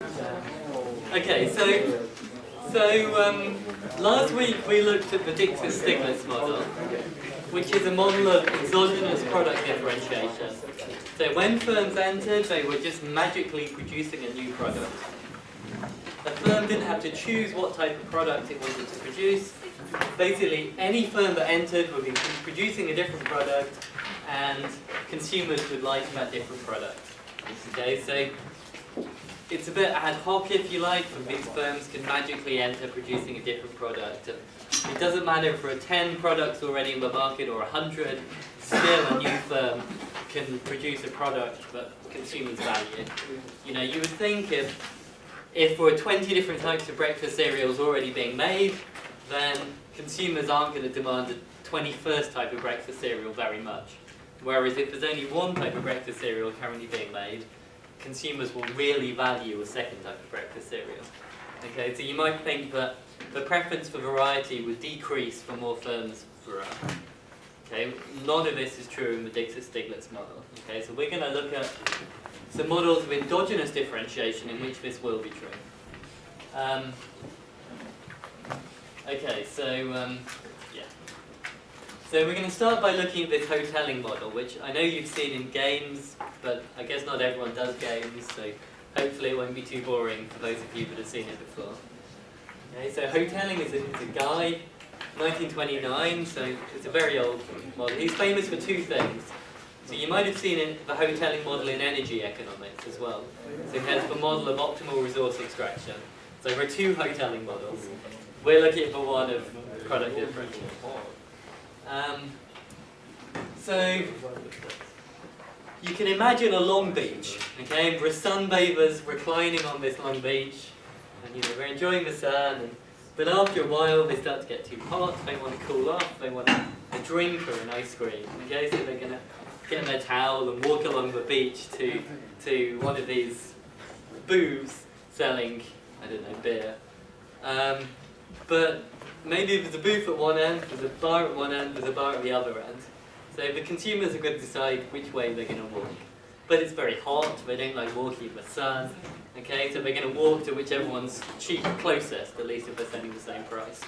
Okay, so last week we looked at the Dixit-Stiglitz model, which is a model of exogenous product differentiation. So when firms entered, they were just magically producing a new product. A firm didn't have to choose what type of product it wanted to produce. Basically, any firm that entered would be producing a different product, and consumers would like that different product. Okay, so it's a bit ad hoc, if you like, and these firms can magically enter producing a different product. And it doesn't matter if there are 10 products already in the market or 100, still a new firm can produce a product that consumers value. You know, you would think if there were 20 different types of breakfast cereals already being made, then consumers aren't going to demand the 21st type of breakfast cereal very much. Whereas if there's only one type of breakfast cereal currently being made, consumers will really value a second type of breakfast cereal. Okay, so you might think that the preference for variety would decrease for more firms throughout. Okay, none of this is true in the Dixit-Stiglitz model. Okay, so we're going to look at some models of endogenous differentiation in which this will be true. Okay, so yeah. So we're going to start by looking at this hoteling model, which I know you've seen in games, but I guess not everyone does games, so hopefully it won't be too boring for those of you that have seen it before. Okay, so hoteling is a guy, 1929, so it's a very old model. He's famous for two things. So you might have seen the hoteling model in energy economics as well. So he has the model of optimal resource extraction. So there are two hoteling models. We're looking for one of product differentiation. So you can imagine a long beach, okay? There are sunbathers reclining on this long beach, and you know, they're enjoying the sun, but after a while they start to get too hot, they want to cool off, they want a drink or an ice cream, okay? So they're going to get their towel and walk along the beach to one of these booths selling, I don't know, beer. But maybe there's a booth at one end, there's a bar at one end, there's a bar at the other end. So the consumers are going to decide which way they're going to walk. But it's very hot, they don't like walking in the sun. Okay, so they're going to walk to whichever one's closest, at least if they're selling the same price.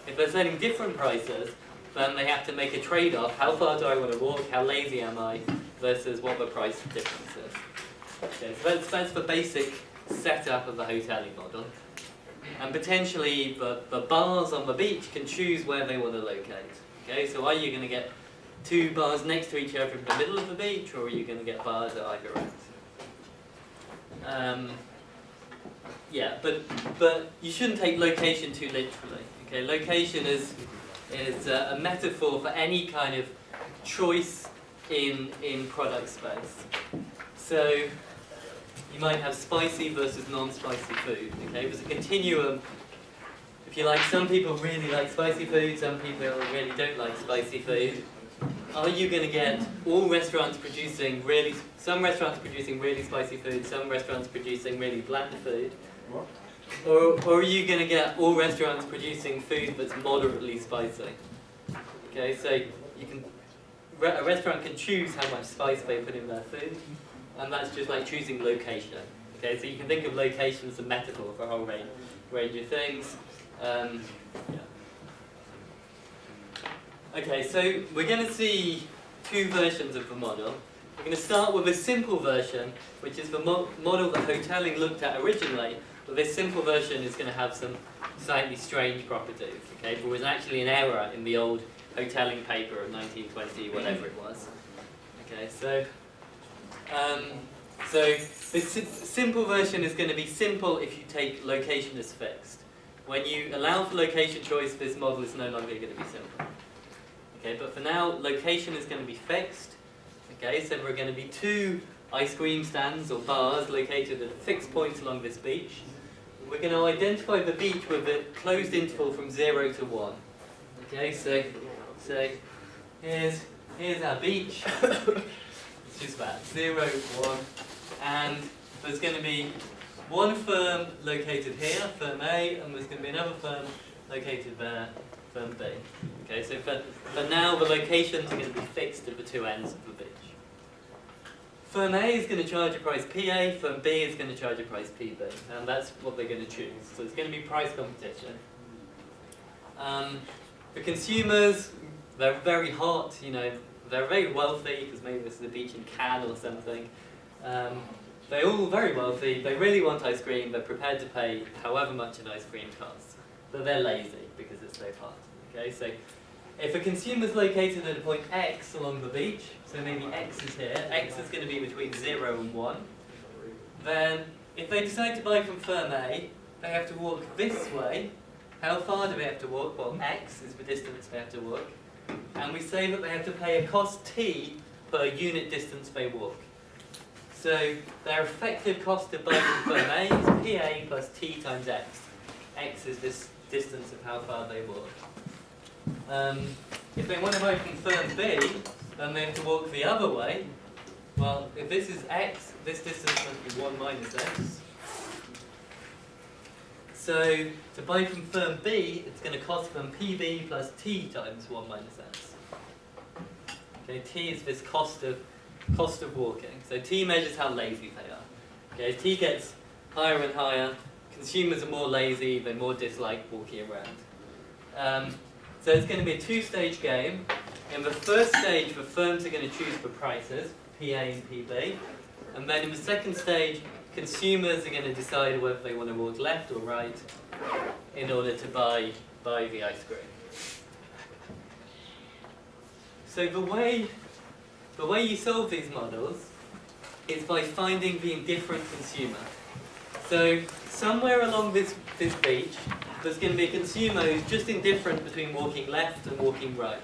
If they're selling different prices, then they have to make a trade-off. How far do I want to walk? How lazy am I? Versus what the price difference is. Okay, so that's the basic setup of the hoteling model. And potentially the bars on the beach can choose where they want to locate. Okay, so are you going to get two bars next to each other in the middle of the beach, or are you going to get bars at either end? Yeah, but you shouldn't take location too literally. Okay, location is a metaphor for any kind of choice in product space. So you might have spicy versus non-spicy food. Okay, there's a continuum. If you like, some people really like spicy food, some people really don't like spicy food. Are you going to get all restaurants producing some restaurants producing really spicy food, some restaurants producing really bland food? What? Or are you going to get all restaurants producing food that's moderately spicy? Okay, so a restaurant can choose how much spice they put in their food, and that's just like choosing location. Okay, so you can think of location as a metaphor for a whole range of things. Yeah. Okay, so we're going to see two versions of the model. We're going to start with a simple version, which is the model that hoteling looked at originally, but this simple version is going to have some slightly strange properties. Okay, there was actually an error in the old hoteling paper of 1920, whatever it was. Okay, so this simple version is going to be simple if you take location as fixed. When you allow for location choice, this model is no longer going to be simple. Okay, but for now, location is going to be fixed. Okay, so there are going to be two ice cream stands or bars located at fixed points along this beach. We're going to identify the beach with a closed interval from 0 to 1. Okay, so here's our beach. It's just that 0, 1, and there's going to be one firm located here, firm A, and there's going to be another firm located there, firm B. Okay, so for now the locations are going to be fixed at the two ends of the beach. firm A is going to charge a price PA, firm B is going to charge a price PB, and that's what they're going to choose. So it's going to be price competition. The consumers, they're very hot, you know, they're very wealthy, because maybe this is a beach in Cannes or something. They're all very wealthy, they really want ice cream, they're prepared to pay however much an ice cream costs. But they're lazy because it's so hot. Okay, so if a consumer is located at a point X along the beach, so maybe X is here, X is going to be between 0 and 1, then if they decide to buy from firm A, they have to walk this way. How far do they have to walk? Well, X is the distance they have to walk. And we say that they have to pay a cost T per unit distance they walk. So their effective cost of buying from firm A is PA plus T times X. X is this distance of how far they walk. If they want to buy from firm B, then they have to walk the other way. Well, if this is X, this distance must be 1 minus X. So to buy from firm B, it's going to cost them PB plus T times 1 minus X. Okay, T is this cost of walking. So T measures how lazy they are. Okay, as T gets higher and higher, consumers are more lazy, they more dislike walking around. So it's going to be a two-stage game. In the first stage, the firms are going to choose the prices, PA and PB. And then in the second stage, consumers are going to decide whether they want to walk left or right in order to buy the ice cream. So the way you solve these models is by finding the indifferent consumer. So somewhere along this beach, there's going to be a consumer who's just indifferent between walking left and walking right.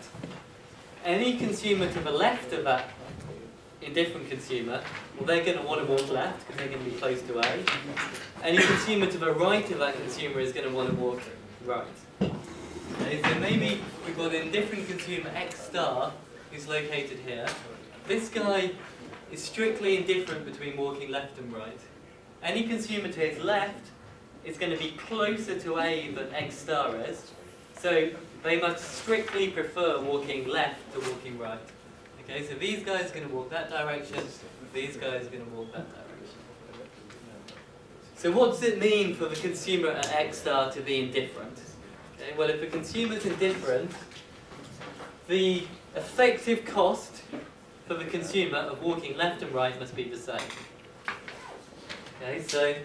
Any consumer to the left of that indifferent consumer, well, they're going to want to walk left because they're going to be close to A. Any consumer to the right of that consumer is going to want to walk right. Okay, so maybe we've got an indifferent consumer X star who's located here. This guy is strictly indifferent between walking left and right. Any consumer to his left is going to be closer to A than X star is, so they must strictly prefer walking left to walking right. Okay, so these guys are going to walk that direction, these guys are going to walk that direction. So what does it mean for the consumer at X star to be indifferent? Okay, well, if the consumer is indifferent, the effective cost for the consumer of walking left and right must be the same. Okay, so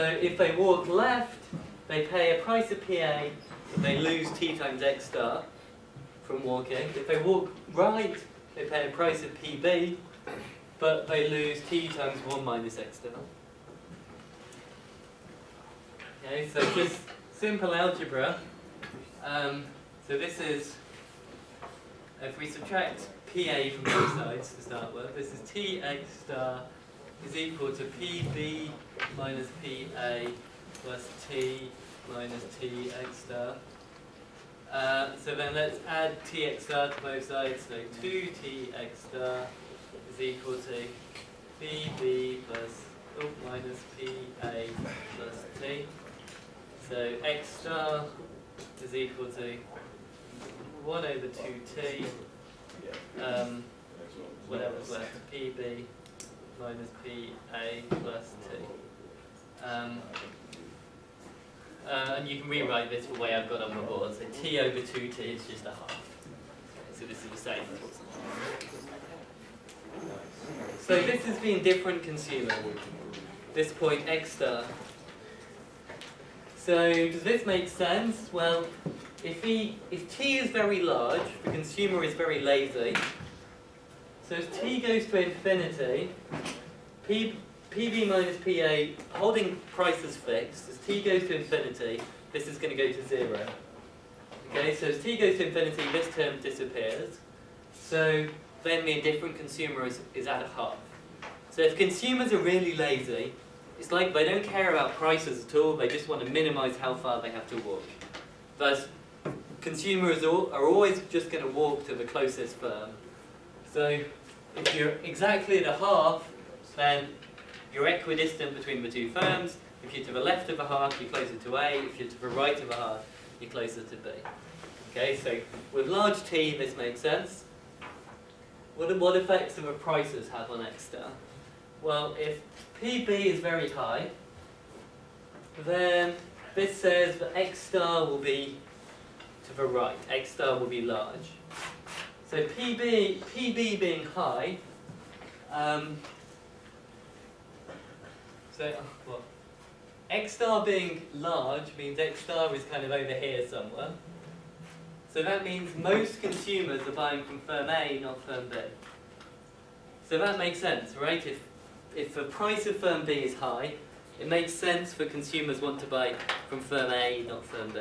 if they walk left, they pay a price of PA, but they lose T times X star from walking. If they walk right, they pay a price of PB, but they lose T times 1 minus X star. Okay, so just simple algebra. So this is, if we subtract PA from both sides to start with, this is TX star is equal to PB minus PA plus T minus TX star. So then let's add TX star to both sides, so 2TX star is equal to PB plus minus PA plus T. So X star is equal to 1 over 2T, whatever's left, PB minus PA plus T. And you can rewrite this the way I've got on my board. So T over 2T is just a half. Okay, so this is the same as what's on the board. So this is the indifferent consumer, this point X star. So does this make sense? Well, if T is very large, the consumer is very lazy. So as T goes to infinity, PB minus PA, holding prices fixed, as T goes to infinity, this is going to go to 0. Okay, so as T goes to infinity, this term disappears. So then the indifferent consumer is at a half. So if consumers are really lazy, it's like they don't care about prices at all, they just want to minimize how far they have to walk. Thus, consumers are always just going to walk to the closest firm. So if you're exactly at a half, then you're equidistant between the two firms. If you're to the left of a half, you're closer to A. If you're to the right of a half, you're closer to B. Okay, so with large T, this makes sense. What effects do the prices have on X star? Well, if PB is very high, then this says that X star will be to the right. X star will be large. So PB being high, well, X star being large means X star is kind of over here somewhere. So that means most consumers are buying from firm A, not firm B. So that makes sense, right? If the price of firm B is high, it makes sense for consumers want to buy from firm A, not firm B.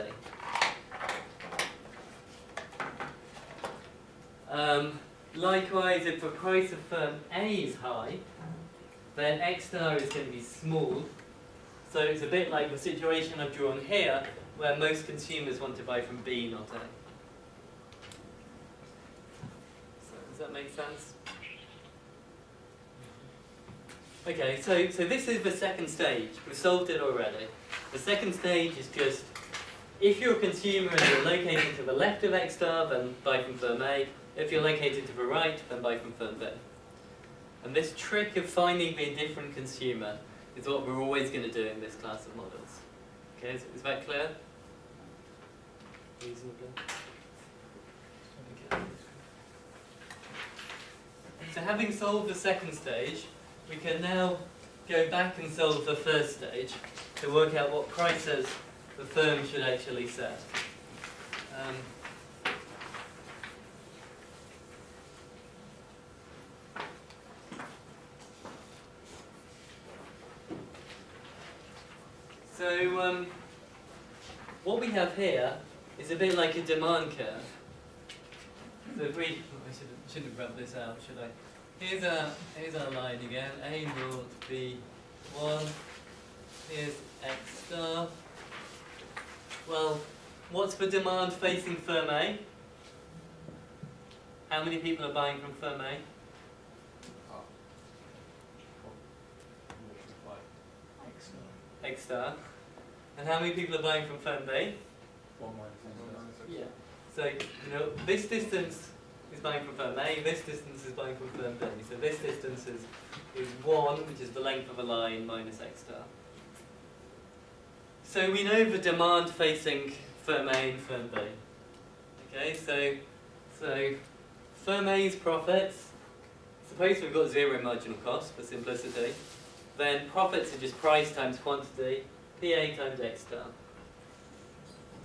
Likewise, if the price of firm A is high, then X star is going to be small. So it's a bit like the situation I've drawn here, where most consumers want to buy from B, not A. So does that make sense? Okay, so this is the second stage. We've solved it already. The second stage is just, if you're a consumer and you're located to the left of X star, then buy from firm A. If you're located to the right, then buy from firm B. And this trick of finding the indifferent consumer is what we're always going to do in this class of models. Okay, is that clear? Reasonably? Okay. So having solved the second stage, we can now go back and solve the first stage to work out what prices the firm should actually set. So what we have here is a bit like a demand curve. So if we, I shouldn't have rubbed this out, should I? Here's our line again. A naught B 1. Here's X star. Well, what's the demand facing firm A? How many people are buying from firm A? X star. And how many people are buying from firm B? 1 minus X. Yeah. So, this distance is buying from firm A, this distance is buying from firm B. So this distance is 1, which is the length of a line, minus X star. So we know the demand facing firm A and firm B. Okay, so firm A's profits, suppose we've got 0 marginal cost for simplicity, then profits are just price times quantity, PA times X star.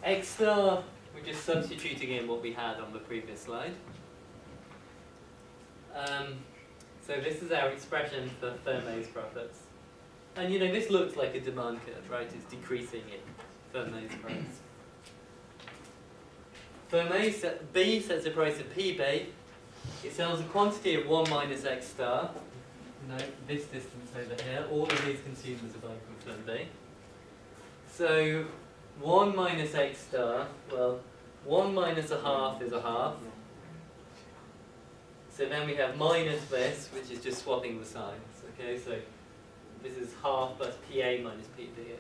X star, we're just substituting in what we had on the previous slide. So this is our expression for firm A's profits. And this looks like a demand curve, right? It's decreasing in firm A's price. Firm B sets a price of PB. It sells a quantity of 1 minus X star. This distance over here. All of these consumers are buying from firm B. So 1 minus X star, well, 1 minus a half is a half. So then we have minus this, which is just swapping the signs. Okay, so this is half plus PA minus PB.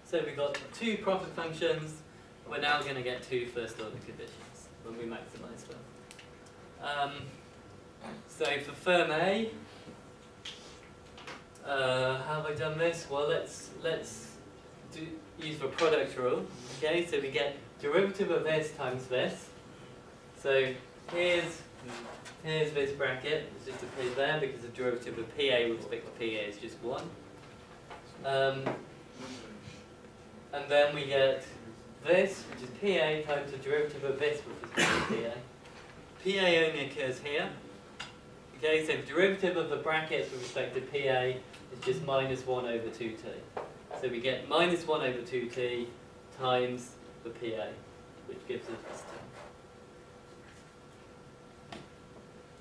So we've got 2 profit functions. We're now going to get 2 first order conditions when we maximize them. So for firm A, how have I done this? Well, let's use the product rule. Okay, so we get derivative of this times this. So here's this bracket. It's just appears there because the derivative of PA with respect to PA is just 1. And then we get this, which is PA times the derivative of this with respect to PA. PA only occurs here. Okay, so the derivative of the bracket with respect to PA is just minus 1 over 2t. So we get minus 1 over 2t times the PA, which gives us this term.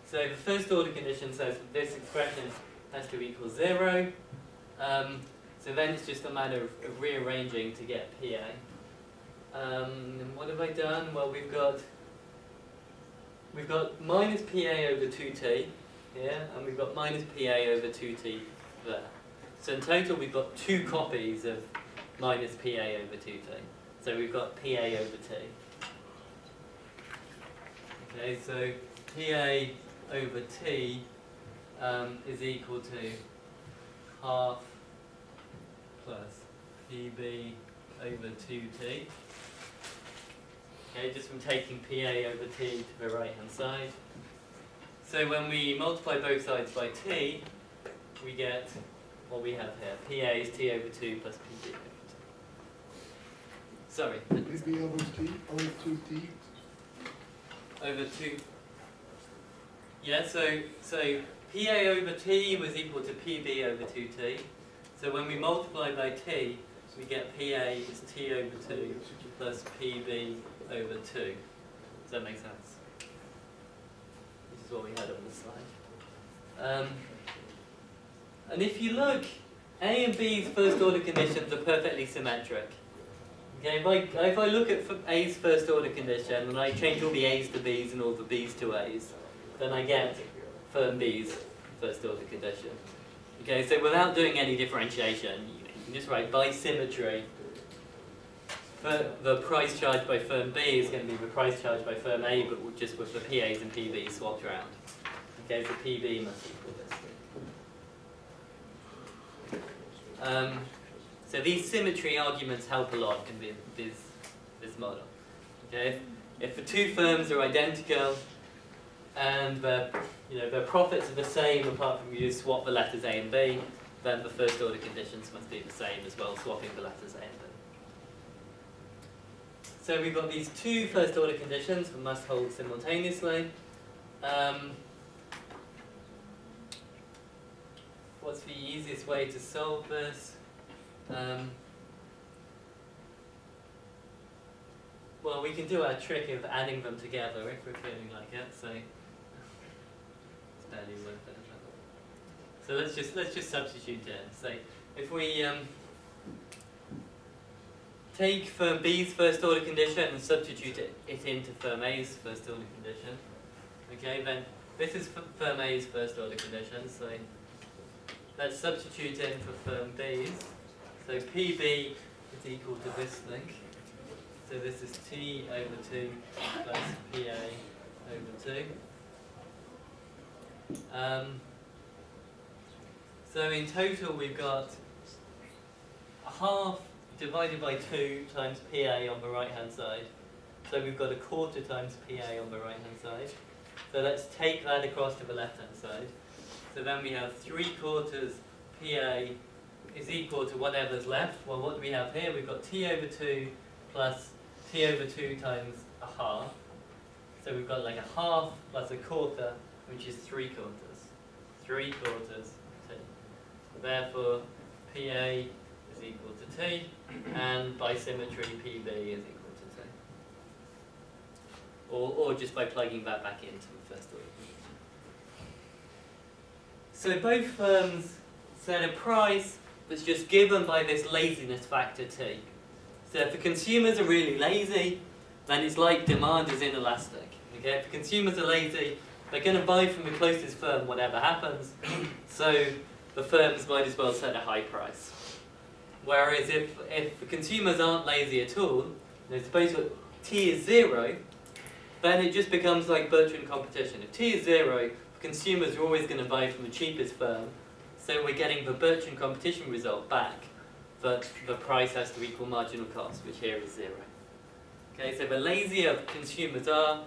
So the first order condition says that this expression has to equal 0. So then it's just a matter of rearranging to get PA. And what have I done? Well, we've got minus PA over 2t here, and we've got minus PA over 2t there. So in total, we've got 2 copies of minus PA over 2t. So we've got PA over t. Okay, so PA over t is equal to half plus PB over 2T. Okay, just from taking PA over T to the right hand side. So when we multiply both sides by T, we get what we have here. PA is T over 2 plus PB over 2. Sorry. PB over T, over 2T. Over 2. Yeah, so PA over T was equal to PB over 2T. So when we multiply by T, we get PA is T over 2 plus PB over 2. Does that make sense? This is what we had on the slide. And if you look, A and B's first order conditions are perfectly symmetric. Okay, if I look at A's first order condition and I change all the A's to B's and all the B's to A's, then I get firm B's first order condition. Okay, so without doing any differentiation, you can just write by symmetry. The price charged by firm B is going to be the price charged by firm A, but just with the PA's and PB's swapped around. Okay, so PB must equal this. So these symmetry arguments help a lot in this model. Okay, if the two firms are identical and their profits are the same apart from you swap the letters A and B, then the first order conditions must be the same as well, swapping the letters A and B. So we've got these two first order conditions that must hold simultaneously. What's the easiest way to solve this? Well, we can do our trick of adding them together if we're feeling like it. So it's barely worth it. So let's just substitute in. So if we take firm B's first order condition and substitute it into firm A's first order condition. Okay, then this is firm A's first order condition. So let's substitute in for firm B's. So PB is equal to this thing. So this is T over 2 plus PA over 2. So in total we've got a half divided by 2 times PA on the right hand side. So we've got a quarter times PA on the right hand side. So let's take that across to the left hand side. So then we have 3/4 PA is equal to whatever's left. Well, what do we have here? We've got T over 2 plus T over 2 times a half. So we've got like a half plus a quarter, which is 3/4. 3/4 T. So therefore, PA is equal to T, and by symmetry, PB is equal to T. Or just by plugging that back into the first order. So both firms set a price that's just given by this laziness factor T. So if the consumers are really lazy, then it's like demand is inelastic. Okay? If the consumers are lazy, they're going to buy from the closest firm whatever happens, so the firms might as well set a high price. Whereas if the consumers aren't lazy at all, suppose T is 0, then it just becomes like Bertrand competition. If T is 0, consumers are always going to buy from the cheapest firm, so we're getting the Bertrand competition result back, but the price has to equal marginal cost, which here is 0. Okay, so the lazier consumers are,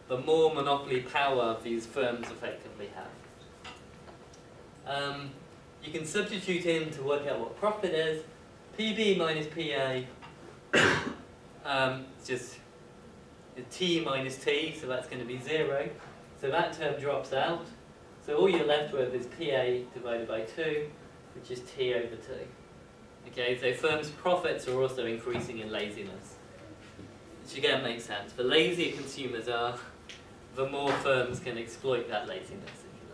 the more monopoly power these firms effectively have. You can substitute in to work out what profit is. PB minus PA, just T minus T, so that's going to be 0. So that term drops out. So all you're left with is PA divided by 2, which is T over 2. Okay, so firms' profits are also increasing in laziness, which again makes sense. The lazier consumers are, the more firms can exploit that laziness, if you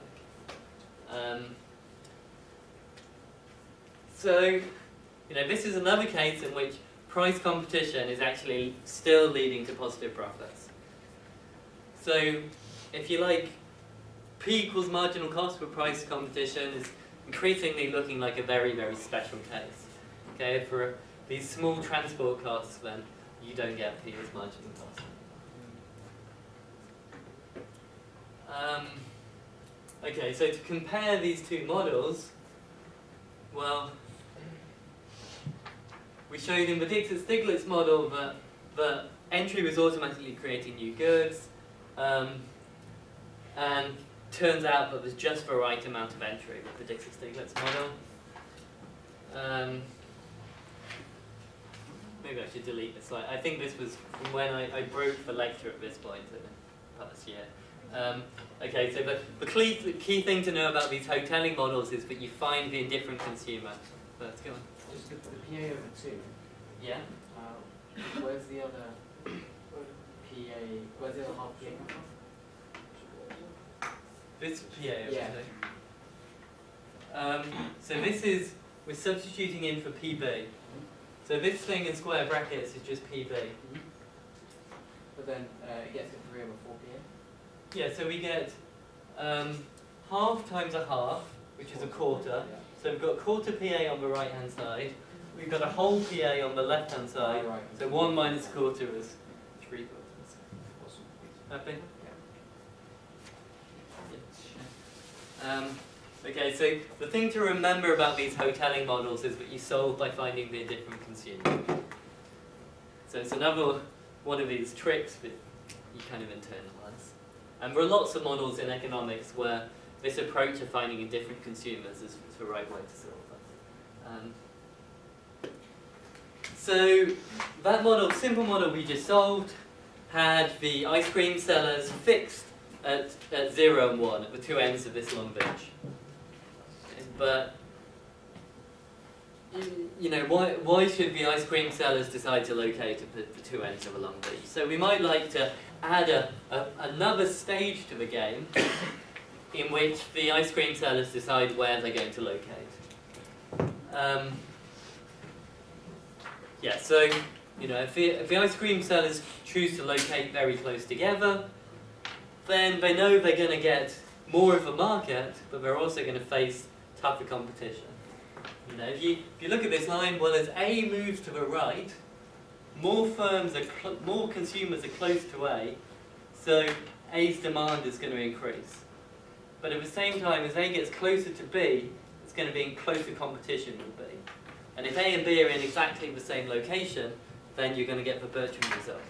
like. So, this is another case in which price competition is actually still leading to positive profits. So, if you like, P equals marginal cost for price competition is increasingly looking like a very, very special case. Okay, for these small transport costs, then you don't get P as marginal cost. Okay, so to compare these two models, well, we showed in the Dixit-Stiglitz model that the entry was automatically creating new goods, and turns out that there's just the right amount of entry with the Dixit-Stiglitz model. Maybe I should delete this slide. I think this was from when I broke the lecture at this point in the past year. Okay, so the key thing to know about these hoteling models is that you find the indifferent consumer. Let's go on. Just the PA over 2. Yeah? Where's the other PA? Where's the other half PA come from? This PA over Yeah. So this is, we're substituting in for PB. So this thing in square brackets is just PB. But then it gets a 3 over 4 PA? Yeah, so we get half times a half, which is a quarter. So we've got quarter PA on the right hand side. We've got a whole PA on the left hand side. Right. So 1 minus quarter is 3 quarters. Happy? Okay, so the thing to remember about these hoteling models is that you solve by finding the indifferent consumer. So it's another one of these tricks that you kind of internalize. And there are lots of models in economics where this approach of finding indifferent consumers is the right way to solve that. So that model, simple model we just solved, had the ice cream sellers fixed at 0 and 1 at the two ends of this long bench. But you know, why should the ice cream sellers decide to locate at the two ends of a long beach? So we might like to add another stage to the game in which the ice cream sellers decide where they're going to locate. Yeah, so you know, if the ice cream sellers choose to locate very close together, then they know they're going to get more of a market, but they're also going to face tougher competition. You know, if you look at this line, well, as A moves to the right, more consumers are close to A, so A's demand is going to increase. But at the same time, as A gets closer to B, it's going to be in closer competition with B. And if A and B are in exactly the same location, then you're going to get the Bertrand result.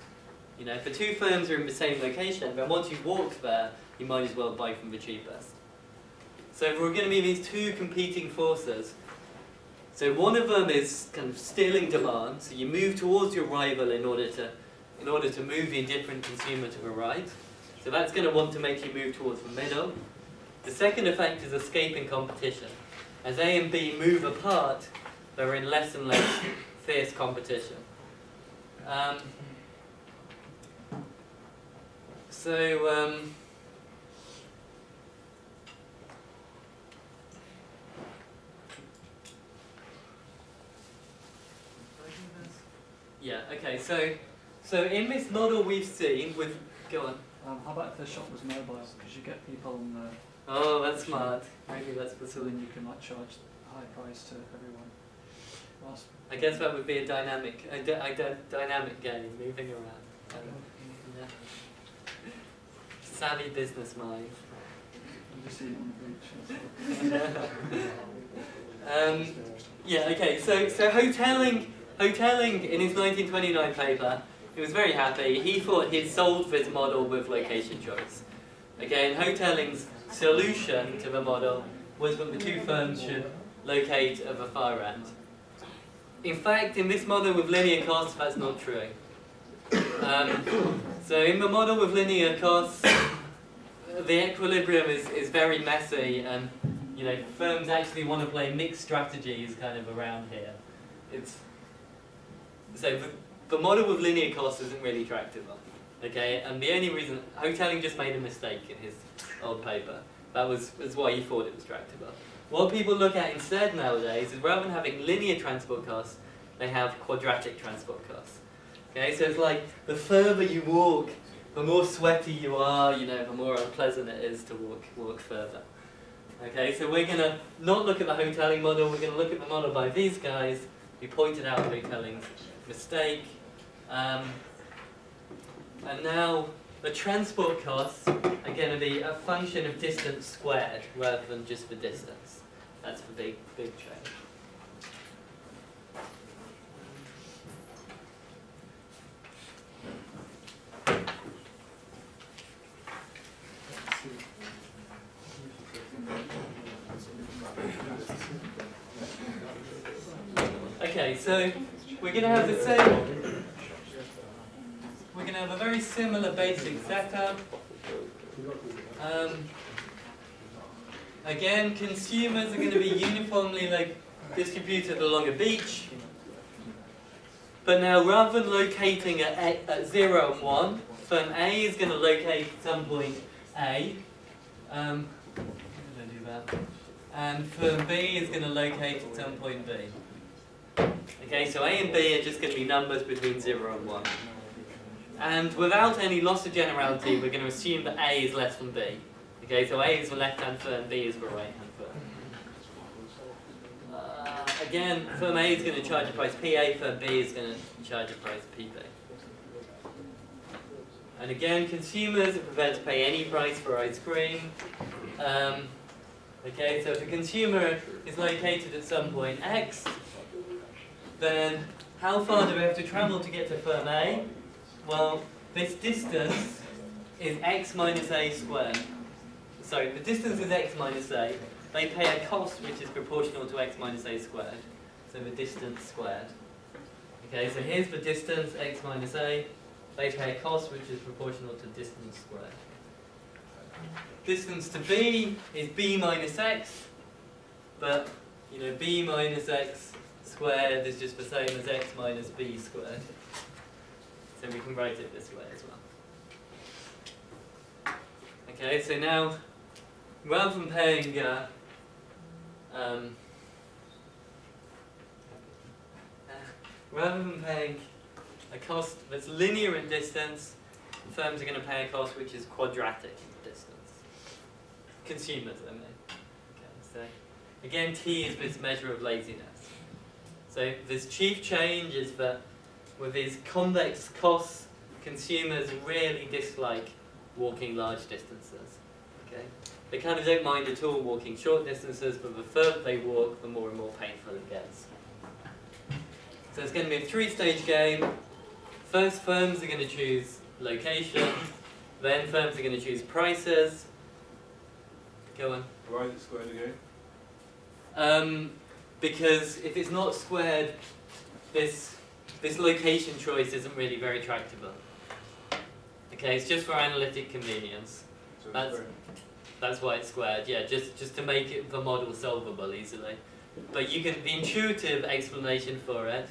You know, if the two firms are in the same location, then once you've walked there, you might as well buy from the cheapest. So there are going to be these two competing forces. So one of them is kind of stealing demand, so you move towards your rival in order to move the indifferent consumer to the right. So that's going to want to make you move towards the middle. The second effect is escaping competition. As A and B move apart, they're in less and less fierce competition. Yeah, okay, so in this model we've seen with, go on. How about if the shop was mobile? Because you get people on the... Oh, that's smart. Maybe that's the So solution. then you can like charge a high price to everyone. Whilst I guess that would be a dynamic game, moving around. Yeah. Savvy business mind. you just see it on the beach. Yeah, okay, so Hoteling in his 1929 paper, he was very happy. He thought he'd solved this model with location choice. Okay, and Hoteling's solution to the model was that the two firms should locate at the far end. In fact, in this model with linear costs, that's not true. So in the model with linear costs, the equilibrium is very messy, and you know, firms actually want to play mixed strategies kind of around here. So the model with linear costs isn't really tractable. Okay, and the only reason, Hoteling just made a mistake in his old paper. That's why he thought it was tractable. What people look at instead nowadays is rather than having linear transport costs, they have quadratic transport costs. Okay, so it's like the further you walk, the more sweaty you are, you know, the more unpleasant it is to walk further. Okay, so we're going to not look at the Hoteling model, we're going to look at the model by these guys who pointed out Hoteling's mistake. And now the transport costs are going to be a function of distance squared rather than just the distance. That's the big change. Okay, so we're going to have the same. We're going to have a very similar basic setup. Again, consumers are going to be uniformly distributed along a beach. But now, rather than locating at 0 and 1, firm A is going to locate at some point A. I'm going to do that. And firm B is going to locate at some point B. Okay, so A and B are just going to be numbers between 0 and 1. And without any loss of generality, we're going to assume that A is less than B. Okay, so A is the left-hand firm, B is the right-hand firm. Again, firm A is going to charge a price PA, firm B is going to charge a price PB. And again, consumers are prepared to pay any price for ice cream. Okay, so if a consumer is located at some point X, then how far do we have to travel to get to firm A? Well, this distance is x minus a squared. So the distance is x minus a. They pay a cost which is proportional to x minus a squared. So the distance squared. Okay, so here's the distance, x minus a. They pay a cost which is proportional to distance squared. Distance to b is b minus x. But, you know, b minus x squared is just the same as x minus b squared. So we can write it this way as well. Okay, so now, rather than paying a cost that's linear in distance, firms are going to pay a cost which is quadratic in distance. Consumers, I mean. Okay, so again, T is this measure of laziness. So this chief change is that with these convex costs, consumers really dislike walking large distances. Okay? They kind of don't mind at all walking short distances, but the further they walk, the more and more painful it gets. So it's going to be a three-stage game. First, firms are going to choose location. Then firms are going to choose prices. Go on. Why is it squared again? Because if it's not squared, this location choice isn't really very tractable. Okay, it's just for analytic convenience. So That's why it's squared. Yeah, just to make the model solvable easily. But you can, the intuitive explanation for it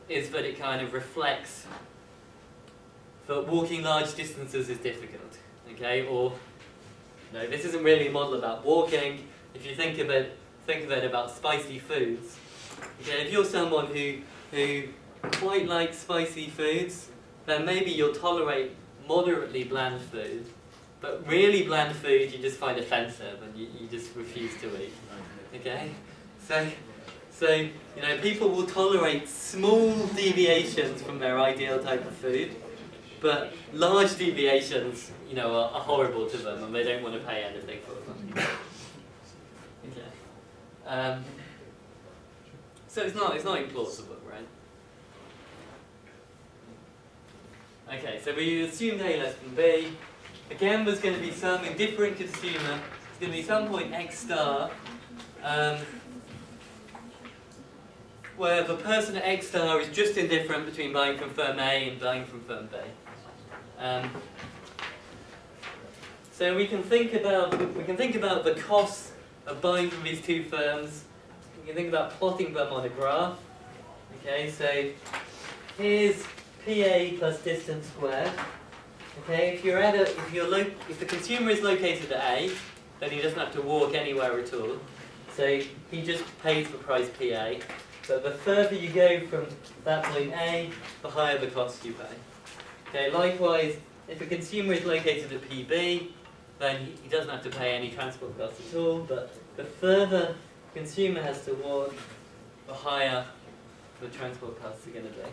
is that it kind of reflects that walking large distances is difficult. Okay, or no, this isn't really a model about walking. If you think of it about spicy foods. Okay, if you're someone who quite likes spicy foods, then maybe you'll tolerate moderately bland food, but really bland food you just find offensive and you just refuse to eat. Okay, so you know, people will tolerate small deviations from their ideal type of food, but large deviations, you know, are horrible to them and they don't want to pay anything for them. Okay. So it's not implausible, right? Okay, so we assumed A less than B. Again, there's going to be some indifferent consumer. There's going to be some point x star where the person at x star is just indifferent between buying from firm A and buying from firm B. So we can think about the costs of buying from these two firms. You can think about plotting them on a graph. Okay, so here's PA plus distance squared. Okay, if the consumer is located at A, then he doesn't have to walk anywhere at all. So he just pays the price PA. But the further you go from that point A, the higher the cost you pay. Okay, likewise, if a consumer is located at PB, then he doesn't have to pay any transport costs at all, but the further consumer has to walk, the higher the transport costs are going to be.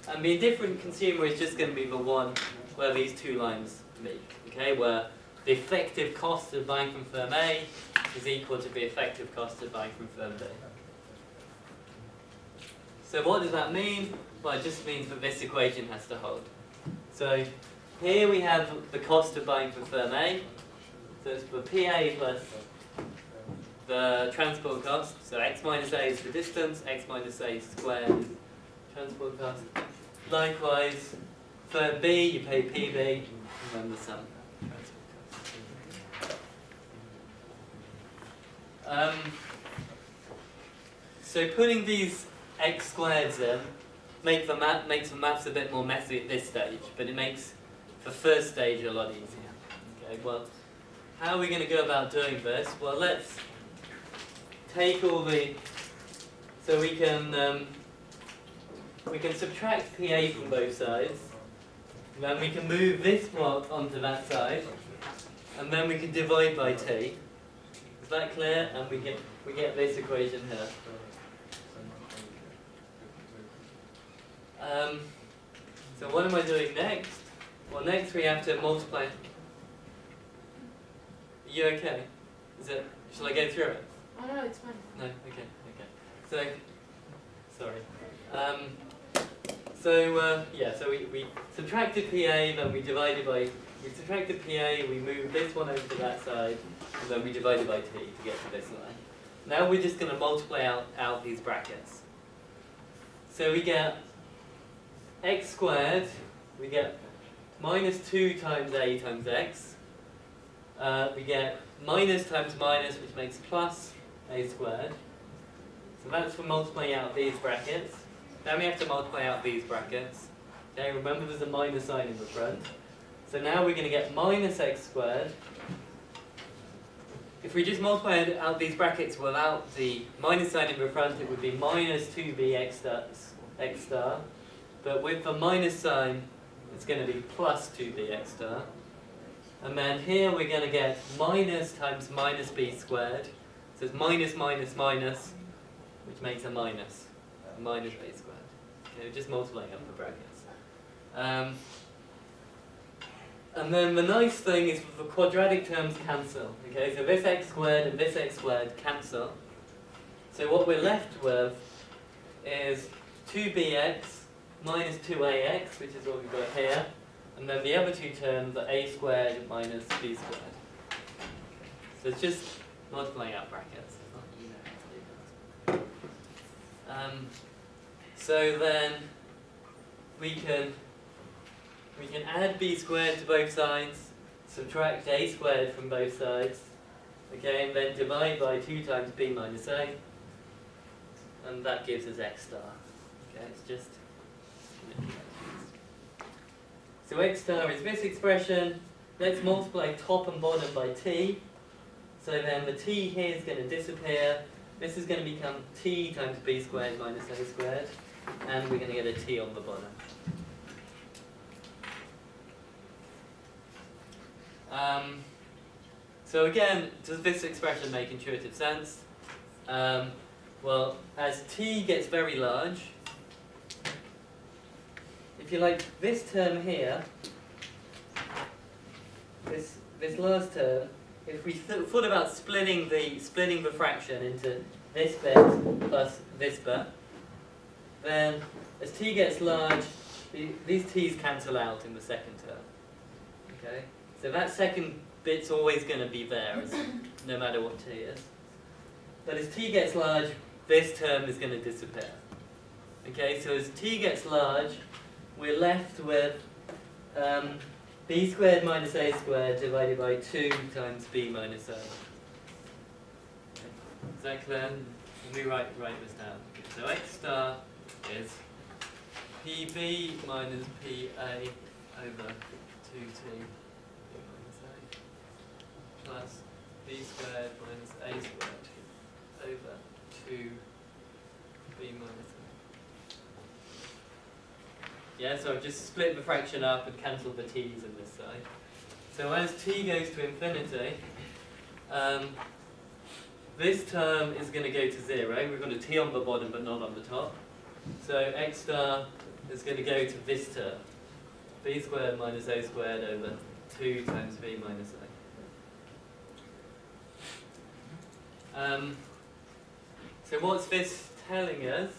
And the indifferent consumer is just going to be the one where these two lines meet, okay, where the effective cost of buying from firm A is equal to the effective cost of buying from firm B. So what does that mean? Well, it just means that this equation has to hold. So here we have the cost of buying from firm A. So it's the PA plus the transport cost. So x minus A is the distance, x minus A squared is transport cost. Likewise, firm B, you pay PB, and then the sum. So putting these x squareds in makes the maths a bit more messy at this stage, but it makes the first stage a lot easier. Okay, well, how are we going to go about doing this? Well, let's take all the, so we can subtract PA from both sides, and then we can move this block onto that side, and then we can divide by t. Is that clear? And we get this equation here. So what am I doing next? Well, next we have to multiply. Are you okay? Shall I go through it? Oh no, it's fine. No, okay. So, sorry. So we subtracted PA, then we divided by. We subtracted PA, we moved this one over to that side, and then we divided by t to get to this line. Now we're just going to multiply out these brackets. So we get x squared, we get minus 2 times a times x. We get minus times minus, which makes plus a squared. So that's for multiplying out these brackets. Then we have to multiply out these brackets. Okay, remember there's a minus sign in the front. So now we're going to get minus x squared. If we just multiply out these brackets without the minus sign in the front, it would be minus 2b x star. But with the minus sign, it's going to be plus 2b x star. And then here we're going to get minus times minus b squared. So it's minus minus minus, which makes a minus b squared. Okay, just multiplying up the brackets. And then the nice thing is the quadratic terms cancel. Okay, so this x squared and this x squared cancel. So what we're left with is 2bx minus 2ax, which is what we've got here. And then the other two terms are a squared minus b squared. So it's just multiplying out brackets. So then we can add b squared to both sides, subtract a squared from both sides, okay, and then divide by 2 times b minus a, and that gives us x star. Okay, it's just. So x star is this expression. Let's multiply top and bottom by t. So then the t here is going to disappear. This is going to become t times b squared minus a squared, and we're going to get a t on the bottom. So again, does this expression make intuitive sense? Well, as t gets very large, if you like, this term here, this last term, if we thought about splitting the fraction into this bit plus this bit, then as t gets large, these t's cancel out in the second term. Okay, so that second bit's always going to be there, no matter what t is. But as t gets large, this term is going to disappear. Okay, so as t gets large, we're left with b squared minus a squared divided by 2 times b minus a. Okay. Is that clear? Let me write this down. So x star is pb minus pa over 2t plus b squared minus a squared over 2b minus a. Yeah, so I've just split the fraction up and cancelled the t's on this side. So as t goes to infinity, this term is going to go to 0. We've got a t on the bottom but not on the top. So x star is going to go to this term, b squared minus a squared over 2 times b minus a. So what's this telling us?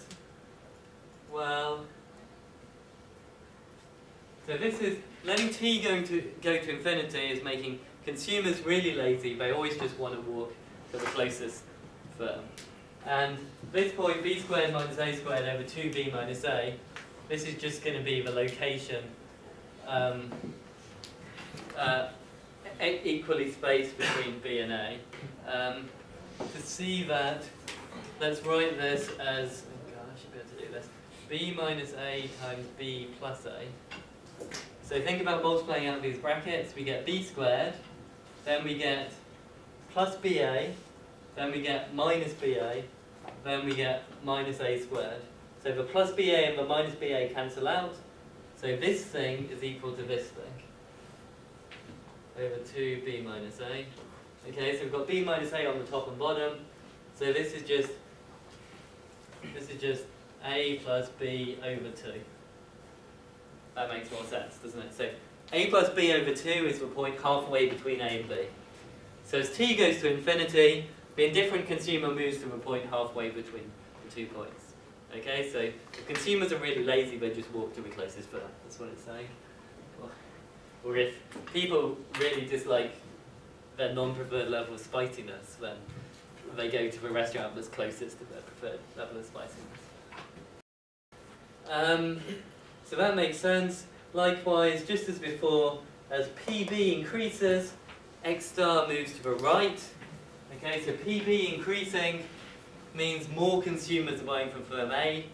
Well, so this is letting t go to infinity is making consumers really lazy. They always just want to walk to the closest firm. And this point, b squared minus a squared over 2b minus a, this is just going to be the location equally spaced between b and a. To see that, let's write this as, oh God, I should be able to do this, b minus a times b plus a. So think about multiplying out these brackets. We get b squared, then we get plus ba, then we get minus ba, then we get minus a squared. So the plus ba and the minus ba cancel out. So this thing is equal to this thing over 2b minus a. Okay, so we've got b minus a on the top and bottom. So this is just a plus b over 2. That makes more sense, doesn't it? So a plus b over 2 is the point halfway between a and b. So as t goes to infinity, the indifferent consumer moves to the point halfway between the 2 points. Okay, so if consumers are really lazy, they just walk to the closest firm. That's what it's saying. Or if people really dislike their non-preferred level of spiciness, then they go to the restaurant that's closest to their preferred level of spiciness. So that makes sense. Likewise, just as before, as PB increases, X star moves to the right. Okay, so PB increasing means more consumers are buying from firm A.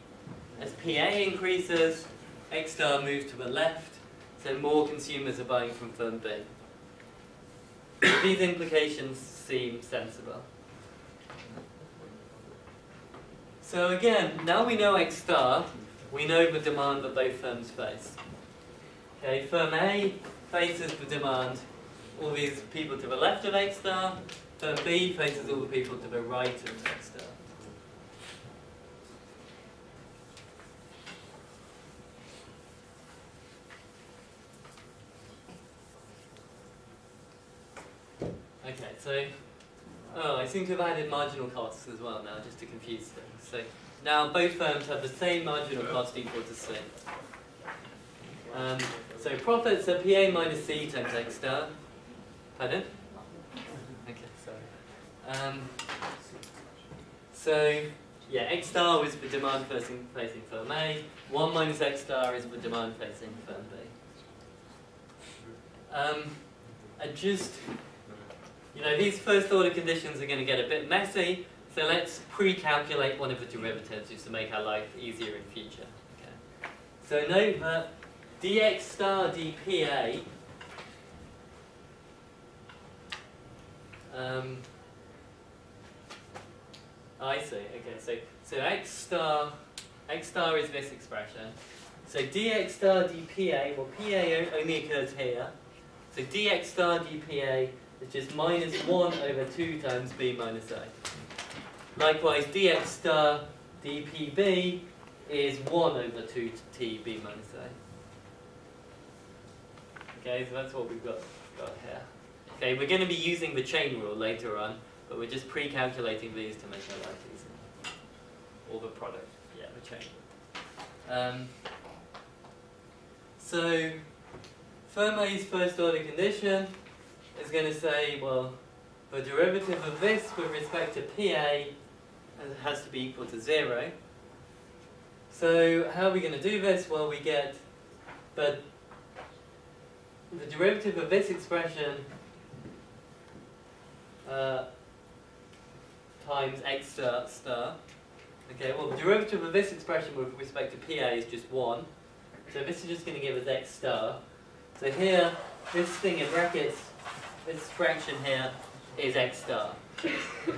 As PA increases, X star moves to the left, so more consumers are buying from firm B. These implications seem sensible. So again, now we know X star, we know the demand that both firms face. Okay, firm A faces the demand, all these people to the left of X star, firm B faces all the people to the right of X star. Okay, so, I seem to have added marginal costs as well now, just to confuse things. So now both firms have the same marginal cost equal to C. So profits are PA minus C times X star. Pardon? Okay, sorry. So, yeah, X star is the demand facing firm A. 1 minus X star is the demand facing firm B. And just, you know, these first order conditions are going to get a bit messy, so let's pre-calculate one of the derivatives just to make our life easier in future. Okay. So note that dx star dpa I see, okay, so x star is this expression. So dx star dpa, well pa only occurs here, so dx star dpa is just minus 1 over 2 times b minus a. Likewise, dx star dpb is 1 over 2t b minus a. Okay, so that's what we've got here. Okay, we're going to be using the chain rule later on, but we're just pre-calculating these to make our life easier. Or the product, yeah, the chain rule. So, firm A's first order condition is going to say, well, the derivative of this with respect to PA has to be equal to 0. So how are we going to do this? Well, we get the derivative of this expression times x star. Okay, well, the derivative of this expression with respect to PA is just 1. So this is just going to give us x star. So here, this thing in brackets, this fraction here is x star.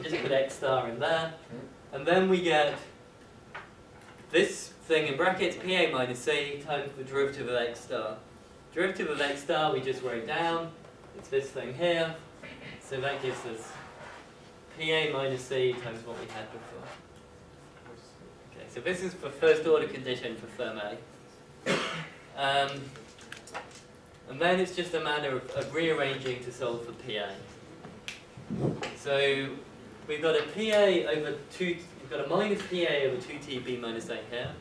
Just put x star in there. And then we get this thing in brackets, PA minus C, times the derivative of x star. Derivative of x star we just wrote down. It's this thing here. So that gives us PA minus C times what we had before. Okay, so this is the first order condition for firm A. And then it's just a matter of rearranging to solve for PA. So we've got a PA over 2, we've got a minus PA over 2TB minus A here.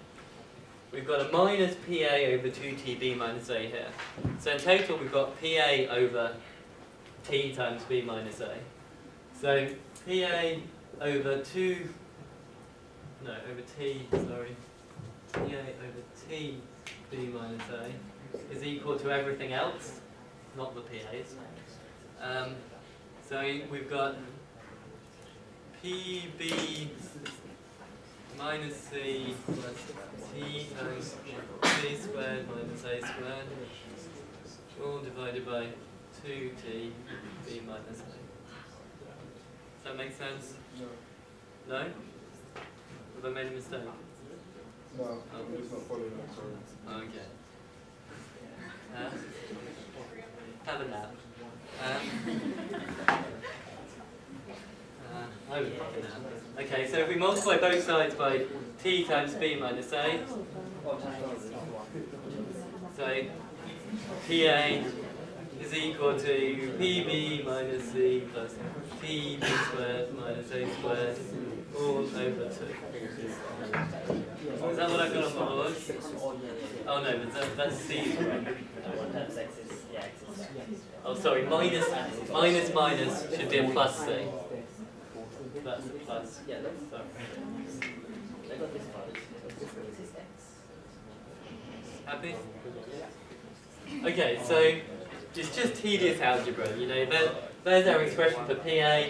We've got a minus PA over 2TB minus A here. So in total we've got PA over T times B minus A. So PA over 2, no, over T, sorry. PA over T B minus A is equal to everything else, not the PAs. So we've got PB minus C plus T times B squared minus A squared, all divided by 2T B minus A. Does that make sense? No. No? Have I made a mistake? No, I'm just not following that, sorry. Okay. Have a nap. I would like a nap. Okay, so if we multiply both sides by T times B minus A, so PA is equal to PB minus C plus TB squared minus A squared all over 2. Is that what I've got on the board? Oh no, but that's C. Oh sorry, minus should be a plus C. That's a plus. Sorry. Happy? Okay, so it's just tedious algebra, you know, there's our expression for PA.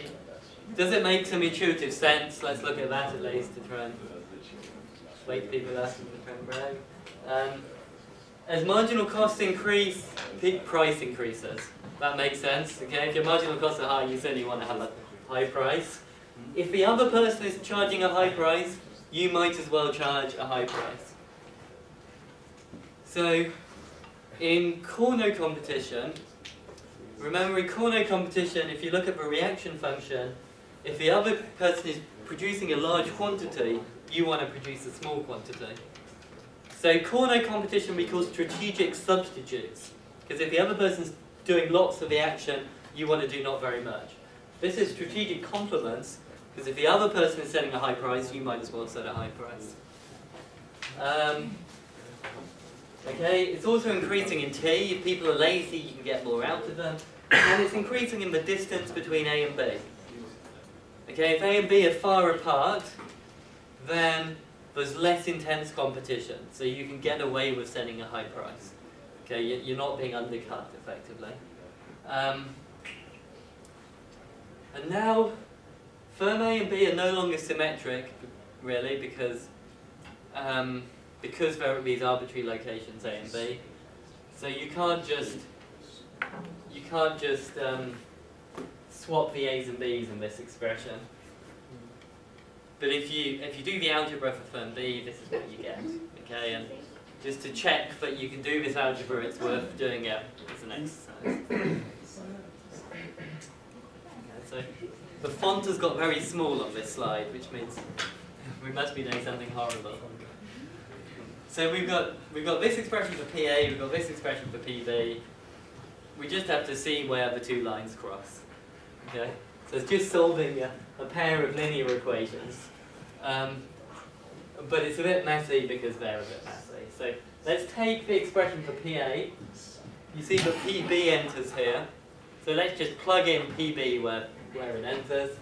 Does it make some intuitive sense? Let's look at that at least to try and wake people up and try and brag. As marginal costs increase, peak price increases. That makes sense, okay? If your marginal costs are high, you certainly want to have a high price. If the other person is charging a high price, you might as well charge a high price. So, in Corno competition, remember in Corno competition, if you look at the reaction function, if the other person is producing a large quantity, you want to produce a small quantity. So Corno competition we call strategic substitutes, because if the other person's doing lots of the action, you want to do not very much. This is strategic complements, because if the other person is setting a high price, you might as well set a high price. Okay, it's also increasing in T. If people are lazy, you can get more out of them. And it's increasing in the distance between A and B. Okay, if A and B are far apart, then there's less intense competition, so you can get away with setting a high price. Okay, you're not being undercut effectively. And now, firm A and B are no longer symmetric, really, because there are these arbitrary locations A and B. So you can't just swap the A's and B's in this expression. But if you do the algebra for firm B, this is what you get. Okay, and just to check that you can do this algebra, it's worth doing it as an exercise. Okay, so the font has got very small on this slide, which means we must be doing something horrible. So we've got this expression for PA, we've got this expression for PB. We just have to see where the two lines cross. Okay, so it's just solving a pair of linear equations, but it's a bit messy because they're a bit messy. So let's take the expression for PA. You see that PB enters here, so let's just plug in PB where it enters.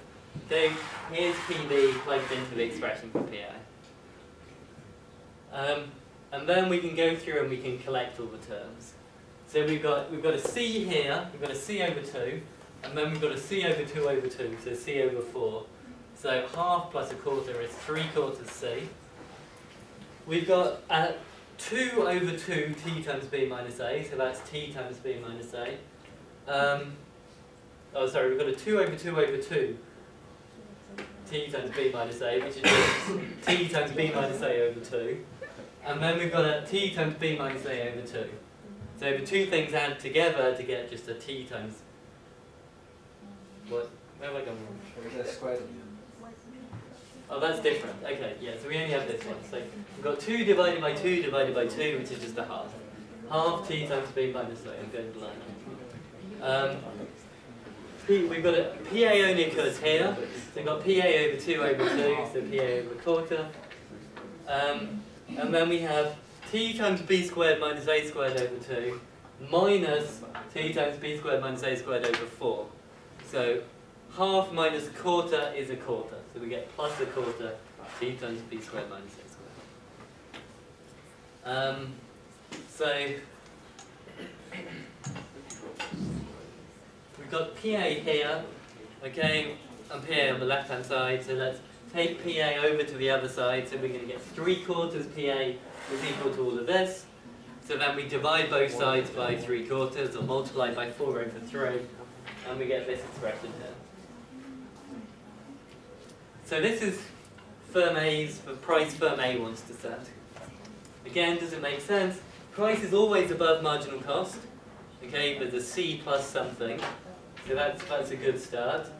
So here's PB plugged into the expression for PA. And then we can go through and we can collect all the terms. So we've got a C here, we've got a C over 2, and then we've got a C over 2 over 2, so C over 4. So half plus a quarter is 3/4 C. We've got 2 over 2 T times B minus A, so that's T times B minus A. Oh, sorry, we've got a 2 over 2 over 2 T times B minus A, which is just T times B minus A over 2. And then we've got a T times B minus A over 2. So the two things add together to get just a T times... What? Where have I gone wrong? Oh, that's different. Okay, yeah, so we only have this one. So we've got 2 divided by 2 divided by 2, which is just a half. half t times b minus a. I'm going blind. We've got a PA only occurs here, so we've got PA over 2 over 2, so PA over a quarter. And then we have t times b squared minus a squared over 2 minus t times b squared minus a squared over 4. So half minus a quarter is a quarter, so we get plus a quarter t times b squared minus a squared. So we've got PA here, okay, and PA on the left hand side, so let's take PA over to the other side, so we're going to get 3/4 PA is equal to all of this. So then we divide both sides by 3/4 or multiply by 4 over 3, and we get this expression here. So this is firm A's, the price firm A wants to set. Again, does it make sense? Price is always above marginal cost, okay, with a C plus something, so that's a good start.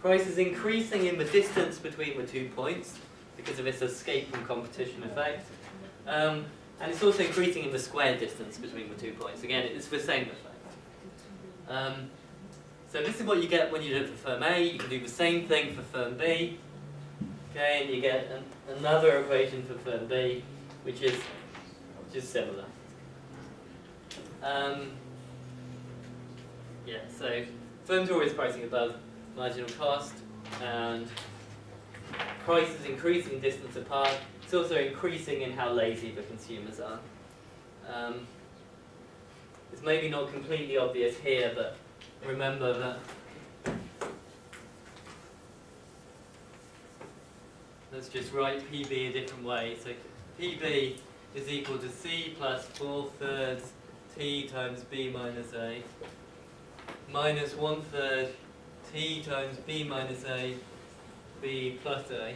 Price is increasing in the distance between the 2 points because of its escape from competition effect. And it's also increasing in the square distance between the 2 points. Again, it's the same effect. So this is what you get when you do it for firm A. You can do the same thing for firm B. Okay, and you get another equation for firm B, which is just similar. Yeah, so firms are always pricing above marginal cost, and price is increasing distance apart. It's also increasing in how lazy the consumers are. It's maybe not completely obvious here, but remember that let's just write PB a different way. So PB is equal to C plus 4/3 T times B minus A minus 1/3 T times B minus A B plus A.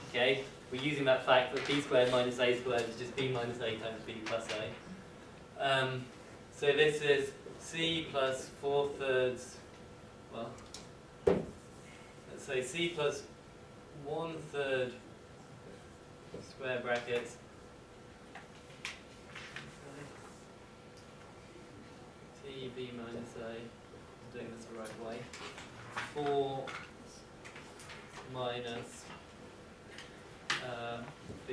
Okay, we're using that fact that B squared minus A squared is just B minus A times B plus A. So this is C plus 4/3, well, let's say C plus 1/3 square brackets T B minus A, I'm doing this the right way, 4 minus B,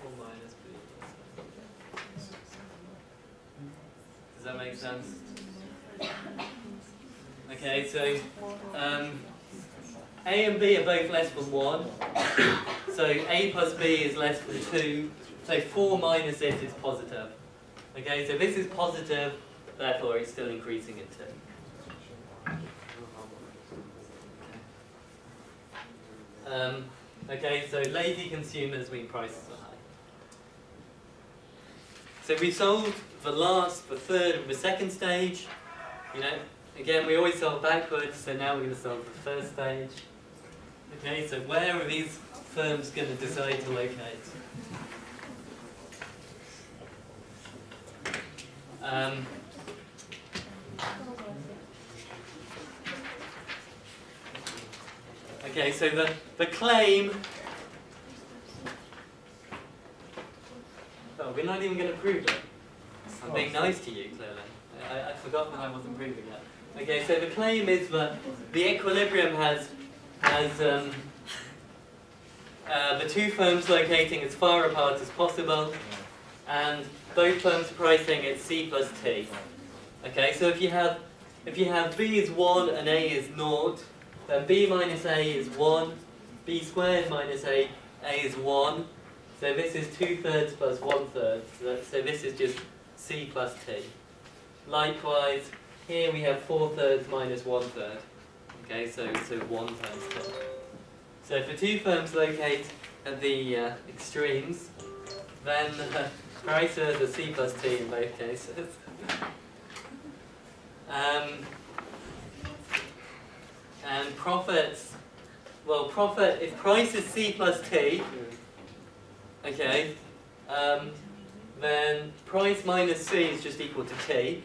4 minus B plus A. Does that make sense? Okay, so A and B are both less than 1, so A plus B is less than 2, so 4 minus it is positive. Okay, so this is positive, therefore it's still increasing in 2. Okay, so lazy consumers mean prices are high. So we solved the third and the second stage. You know, again, we always solve backwards, so now we're going to solve the first stage. Okay, so where are these firms going to decide to locate? Okay, so the claim. Oh, we're not even going to prove it. I'm being nice to you, clearly. I forgot that I wasn't proving it. Okay, so the claim is that the equilibrium has the two firms locating as far apart as possible, and both firms pricing at C plus T. Okay, so if you have B is 1 and A is 0, then B minus A is 1, B squared minus A is 1. So this is 2/3 plus 1/3. So this is just C plus T. Likewise, here we have 4/3 minus 1/3. Okay, so 1 times T. So if the two firms locate at the extremes, then prices are C plus T in both cases. And profits, well, profit, if price is C plus T, okay, then price minus C is just equal to T.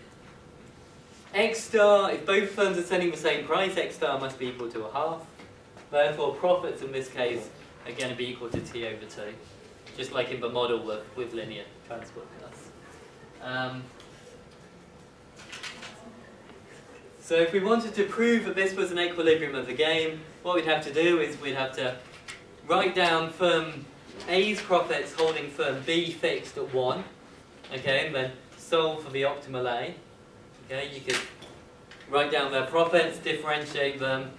X star, if both firms are selling the same price, X star must be equal to 1/2. Therefore, profits in this case are going to be equal to T over T. just like in the model with linear transport costs. So if we wanted to prove that this was an equilibrium of the game, what we'd have to do is we'd have to write down firm A's profits holding firm B fixed at 1, okay, and then solve for the optimal A. Okay, you could write down their profits, differentiate them,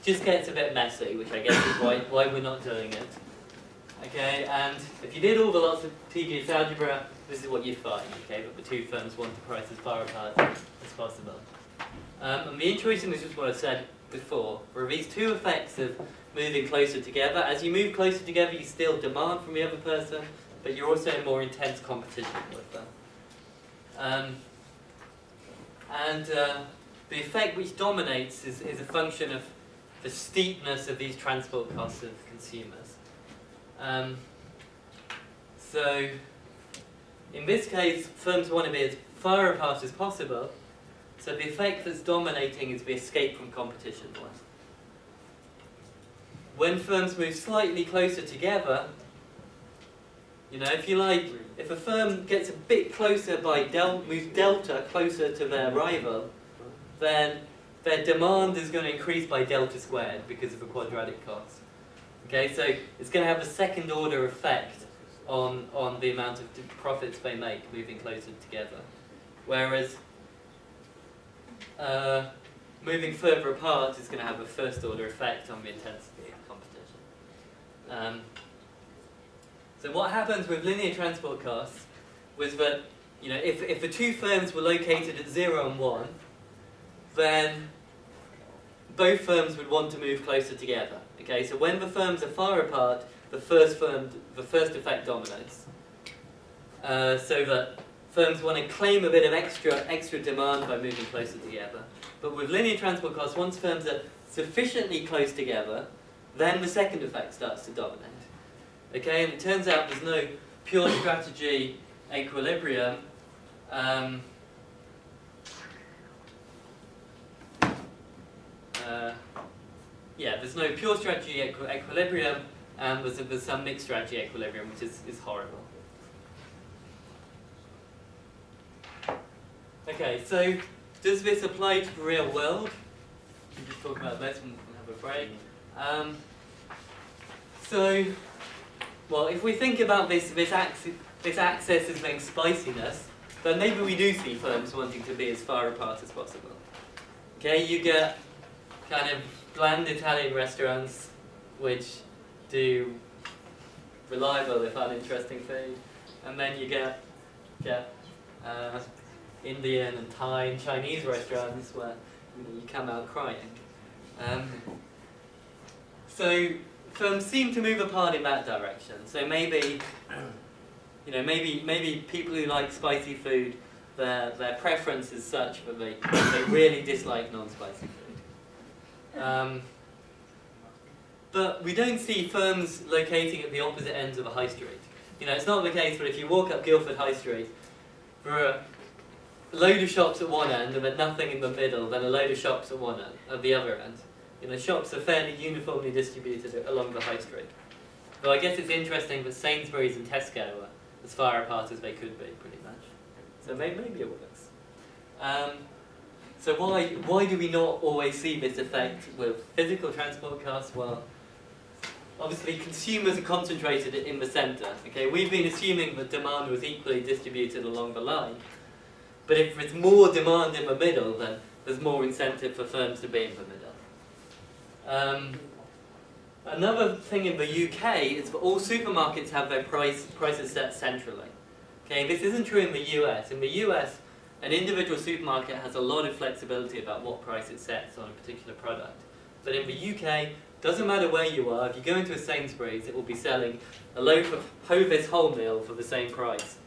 just gets a bit messy, which I guess is why we're not doing it. Okay, and if you did all the lots of TGS algebra, this is what you'd find, okay, that the two firms want to price as far apart as possible. And the interesting is just what I said before, there are these two effects of moving closer together. As you move closer together, you still demand from the other person, but you're also in more intense competition with them. The effect which dominates is a function of the steepness of these transport costs of consumers. So, in this case, firms want to be as far apart as possible, so the effect that's dominating is the escape from competition one. When firms move slightly closer together, you know, if you like, if a firm gets a bit closer by moves delta closer to their rival, then their demand is going to increase by delta squared because of the quadratic cost. Okay, so it's going to have a second order effect on the amount of profits they make moving closer together. Whereas moving further apart is going to have a first order effect on the intensity of competition. So what happens with linear transport costs was that, you know, if the two firms were located at 0 and 1, then both firms would want to move closer together. Okay, so when the firms are far apart, the first effect dominates. So that firms want to claim a bit of extra demand by moving closer together. But with linear transport costs, once firms are sufficiently close together, then the second effect starts to dominate. Okay, and it turns out there's no pure strategy equilibrium. There's no pure strategy equilibrium, and there's some mixed strategy equilibrium, which is horrible. Okay, so does this apply to the real world? We'll just talk about this and have a break. Well, if we think about this axis as being spiciness, then maybe we do see firms wanting to be as far apart as possible. Okay, you get kind of bland Italian restaurants which do reliable if uninteresting food, and then you get Indian and Thai and Chinese restaurants where you come out crying. So firms seem to move apart in that direction. So maybe, you know, maybe people who like spicy food, their preference is such that they really dislike non-spicy food. But we don't see firms locating at the opposite ends of a high street. You know, it's not the case that if you walk up Guildford High Street, there are a load of shops at one end and then nothing in the middle, then a load of shops at the other end. You know, shops are fairly uniformly distributed along the high street. Though I guess it's interesting that Sainsbury's and Tesco are as far apart as they could be, pretty much. So maybe it works. So why do we not always see this effect with physical transport costs? Well, obviously consumers are concentrated in the centre. Okay, we've been assuming that demand was equally distributed along the line. But if there's more demand in the middle, then there's more incentive for firms to be in the middle. Another thing in the UK is that all supermarkets have their prices set centrally. Okay, this isn't true in the US. In the US, an individual supermarket has a lot of flexibility about what price it sets on a particular product. But in the UK, doesn't matter where you are, if you go into a Sainsbury's, it will be selling a loaf of Hovis wholemeal for the same price,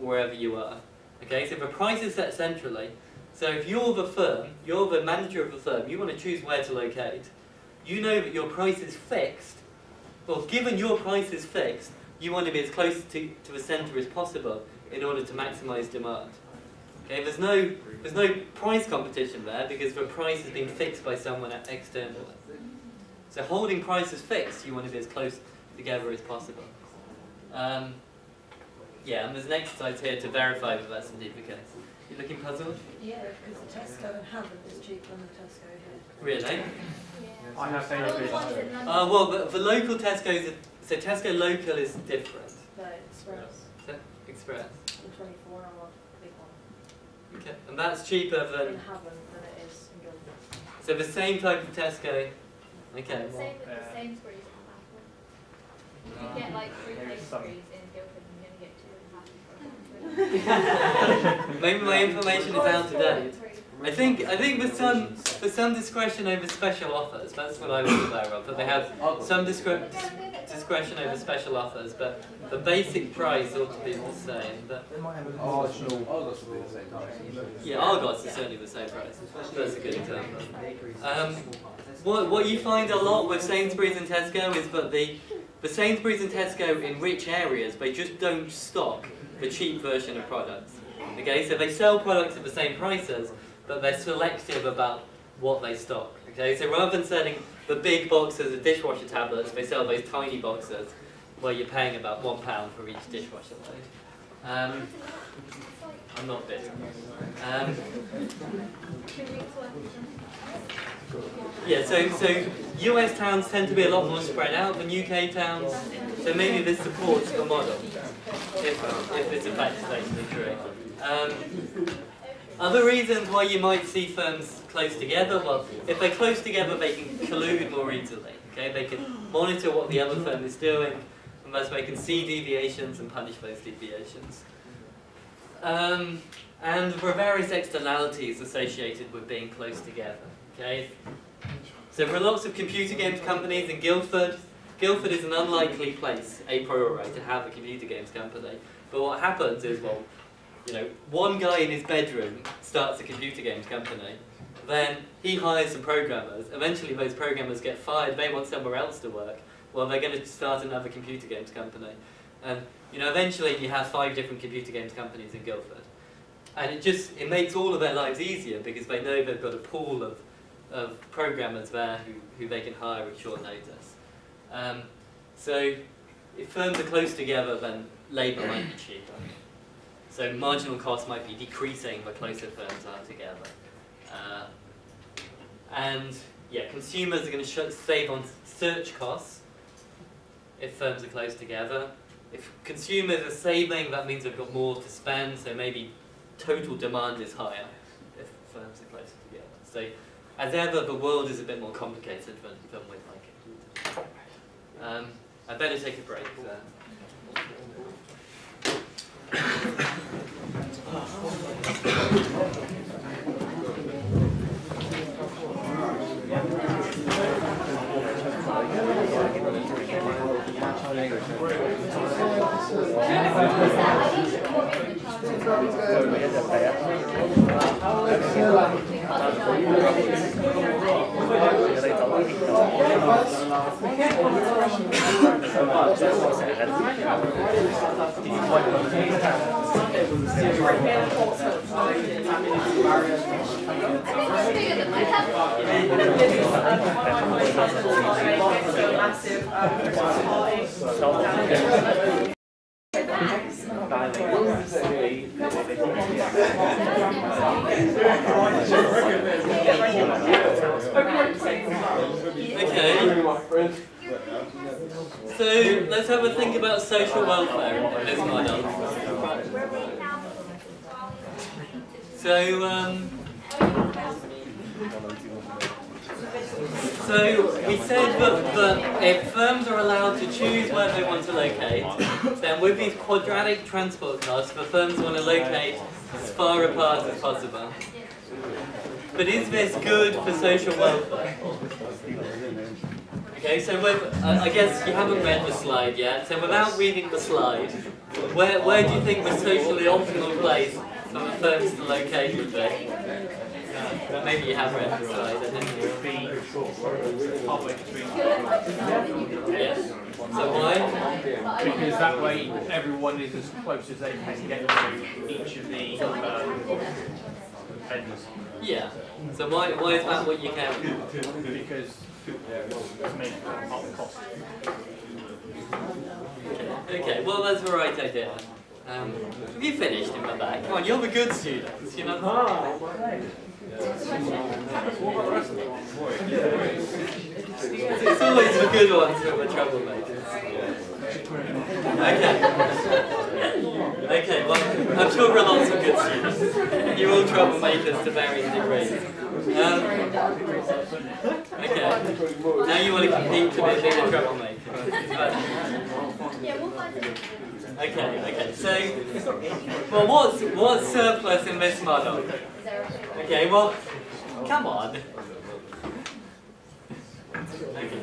wherever you are. Okay, so the price is set centrally. So if you're the firm, you're the manager of the firm, you want to choose where to locate, you know that your price is fixed. Well, given your price is fixed, you want to be as close to the centre as possible in order to maximise demand. Okay, there's no price competition there because the price has been fixed by someone externally. So holding prices fixed, you want to be as close together as possible. Yeah, and there's an exercise here to verify that that's indeed the case. You looking puzzled? Yeah, because the Tesco in Hammond is cheaper than the Tesco here. Really? I have Sainsbury's. Well, the local Tesco's, so Tesco local is different. No, Express. So, Express. The 24 hour big one. Okay, and that's cheaper In than, Hammond than it is in Guildford. so the same type of Tesco. Okay. Same with the Sainsbury's and Apple. You get like 3 Sainsbury's in Guildford and you only get 2 in Apple. Maybe my information is out of date. I think there's some discretion over special offers. That's what I was aware of. But they have some discretion over special offers. But the basic price ought to be the same. But Argos will be the same price. yeah, Argos is certainly the same price. That's a good example. What you find a lot with Sainsbury's and Tesco is that the Sainsbury's and Tesco in rich areas, they just don't stock the cheap version of products. Okay, so they sell products at the same prices, but they're selective about what they stock. Okay, so rather than selling the big boxes of dishwasher tablets, they sell those tiny boxes where you're paying about £1 for each dishwasher load. I'm not bitter. Yeah, so US towns tend to be a lot more spread out than UK towns, so maybe this supports the model, if it's in fact actually true. Other reasons why you might see firms close together, well, if they're close together they can collude more easily, okay? They can monitor what the other firm is doing, and thus they can see deviations and punish those deviations. And there are various externalities associated with being close together. Okay? So there are lots of computer games companies in Guildford. Guildford is an unlikely place, a priori, to have a computer games company. But what happens is, well, you know, one guy in his bedroom starts a computer games company. Then he hires some programmers. Eventually those programmers get fired. They want somewhere else to work. Well, they're going to start another computer games company. And you know, eventually you have 5 different computer games companies in Guildford. And it makes all of their lives easier because they know they've got a pool of programmers there who they can hire at short notice. So if firms are close together, then labour might be cheaper. So marginal costs might be decreasing the closer firms are together. And yeah, consumers are going to save on search costs if firms are close together. If consumers are saving, that means they've got more to spend, so maybe total demand is higher if firms are closer together. So as ever, the world is a bit more complicated than we'd like it. I'd better take a break there. Okay. So let's have a think about social welfare in this model. So we said that if firms are allowed to choose where they want to locate, then with these quadratic transport costs, the firms want to locate as far apart as possible. But is this good for social welfare? Okay, so I guess you haven't read the slide yet, so without reading the slide, where do you think the socially optimal place for the firms to locate would be? Maybe you have read the slide, I didn't. Halfway between. Yes. So why? Because that way everyone is as close as they can get to each of the vendors. Yeah. So why is that what you can? Because to make up the cost. Okay, well that's the right idea. Have you finished in the back? Come on, you're the good students, you know. It's always the good ones who are the troublemakers. Okay. Okay, well, I'm sure we're lots of good students. You're all troublemakers to varying degrees. Okay. Now you want to compete to be a troublemaker. Yeah, we'll find it. Okay. So, well, what's surplus in this model? Okay, well, come on. Okay.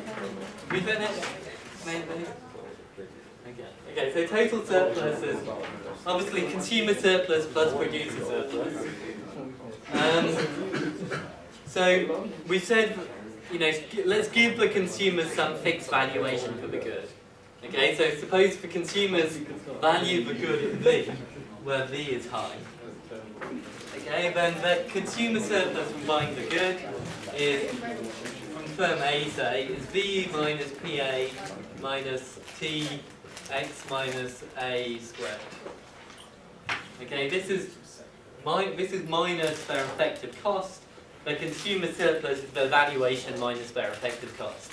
We finished? Maybe. Okay, so total surplus is obviously consumer surplus plus producer surplus. So we've said, you know, let's give the consumers some fixed valuation for the good. Okay, so suppose the consumers value the good at V, where V is high. Okay, then the consumer surplus from buying the good is, from firm A, say, is V minus PA minus TX minus A squared. Okay, this is minus their effective cost. The consumer surplus is the valuation minus their effective cost.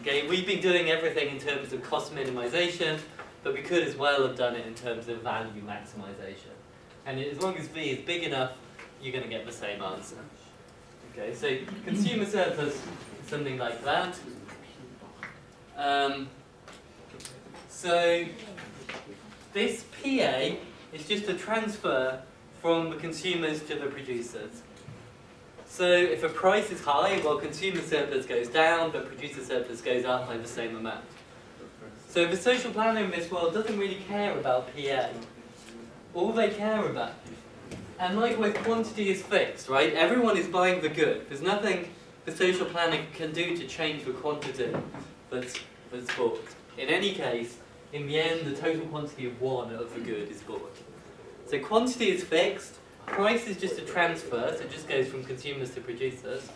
Okay, we've been doing everything in terms of cost minimization, but we could as well have done it in terms of value maximization. And as long as V is big enough, you're going to get the same answer. Okay, so consumer surplus is something like that. So this PA is just a transfer from the consumers to the producers. So if a price is high, well, consumer surplus goes down, but producer surplus goes up by the same amount. So the social planner in this world doesn't really care about PA. All they care about, and likewise, quantity is fixed, right? Everyone is buying the good. There's nothing the social planner can do to change the quantity that's bought. In any case, in the end, the total quantity of one of the good is bought. So quantity is fixed. Price is just a transfer, so it just goes from consumers to producers.